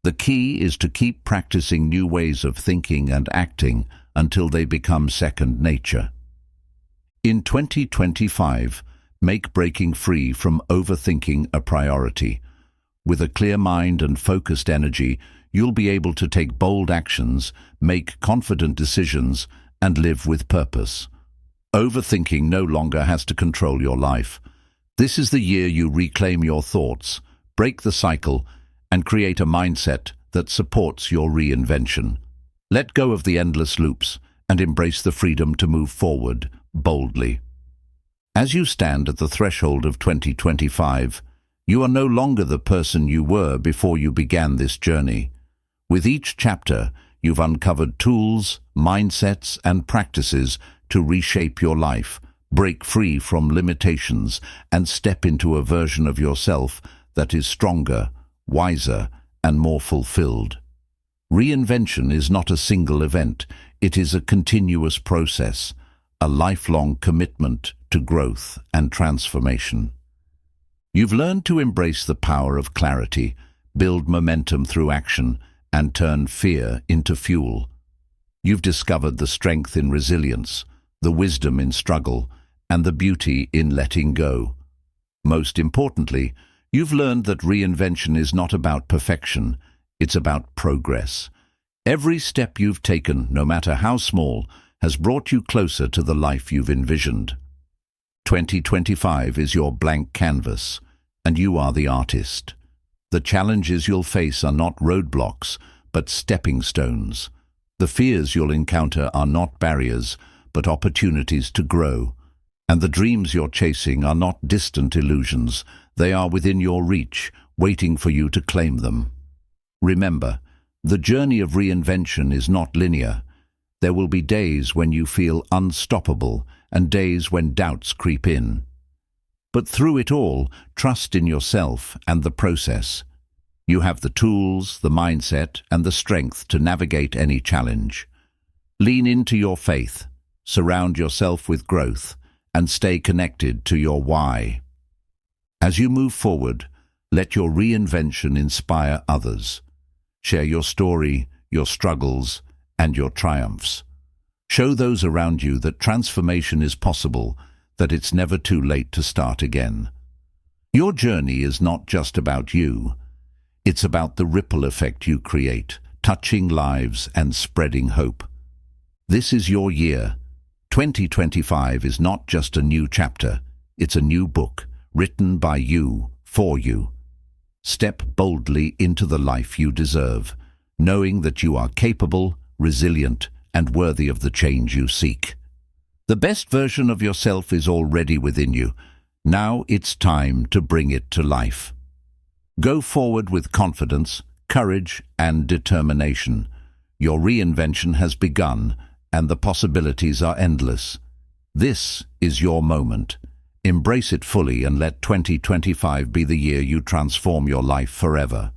The key is to keep practicing new ways of thinking and acting until they become second nature. In 2025, make breaking free from overthinking a priority. With a clear mind and focused energy, you'll be able to take bold actions, make confident decisions, and live with purpose. Overthinking no longer has to control your life. This is the year you reclaim your thoughts, break the cycle, and create a mindset that supports your reinvention. Let go of the endless loops and embrace the freedom to move forward boldly. As you stand at the threshold of 2025, you are no longer the person you were before you began this journey. With each chapter, you've uncovered tools, mindsets, and practices to reshape your life, break free from limitations, and step into a version of yourself that is stronger, wiser, and more fulfilled. Reinvention is not a single event. It is a continuous process, a lifelong commitment to growth and transformation. You've learned to embrace the power of clarity, build momentum through action, and turn fear into fuel. You've discovered the strength in resilience, the wisdom in struggle, and the beauty in letting go. Most importantly, you've learned that reinvention is not about perfection, it's about progress. Every step you've taken, no matter how small, has brought you closer to the life you've envisioned. 2025 is your blank canvas, and you are the artist. The challenges you'll face are not roadblocks, but stepping stones. The fears you'll encounter are not barriers, but opportunities to grow. And the dreams you're chasing are not distant illusions. They are within your reach, waiting for you to claim them. Remember, the journey of reinvention is not linear. There will be days when you feel unstoppable and days when doubts creep in. But through it all, trust in yourself and the process. You have the tools, the mindset, and the strength to navigate any challenge. Lean into your faith, surround yourself with growth, and stay connected to your why. As you move forward, let your reinvention inspire others. Share your story, your struggles, and your triumphs. Show those around you that transformation is possible, that it's never too late to start again. Your journey is not just about you. It's about the ripple effect you create, touching lives and spreading hope. This is your year. 2025 is not just a new chapter, it's a new book, written by you, for you. Step boldly into the life you deserve, knowing that you are capable, resilient, and worthy of the change you seek. The best version of yourself is already within you. Now it's time to bring it to life. Go forward with confidence, courage, and determination. Your reinvention has begun, and the possibilities are endless. This is your moment. Embrace it fully and let 2025 be the year you transform your life forever.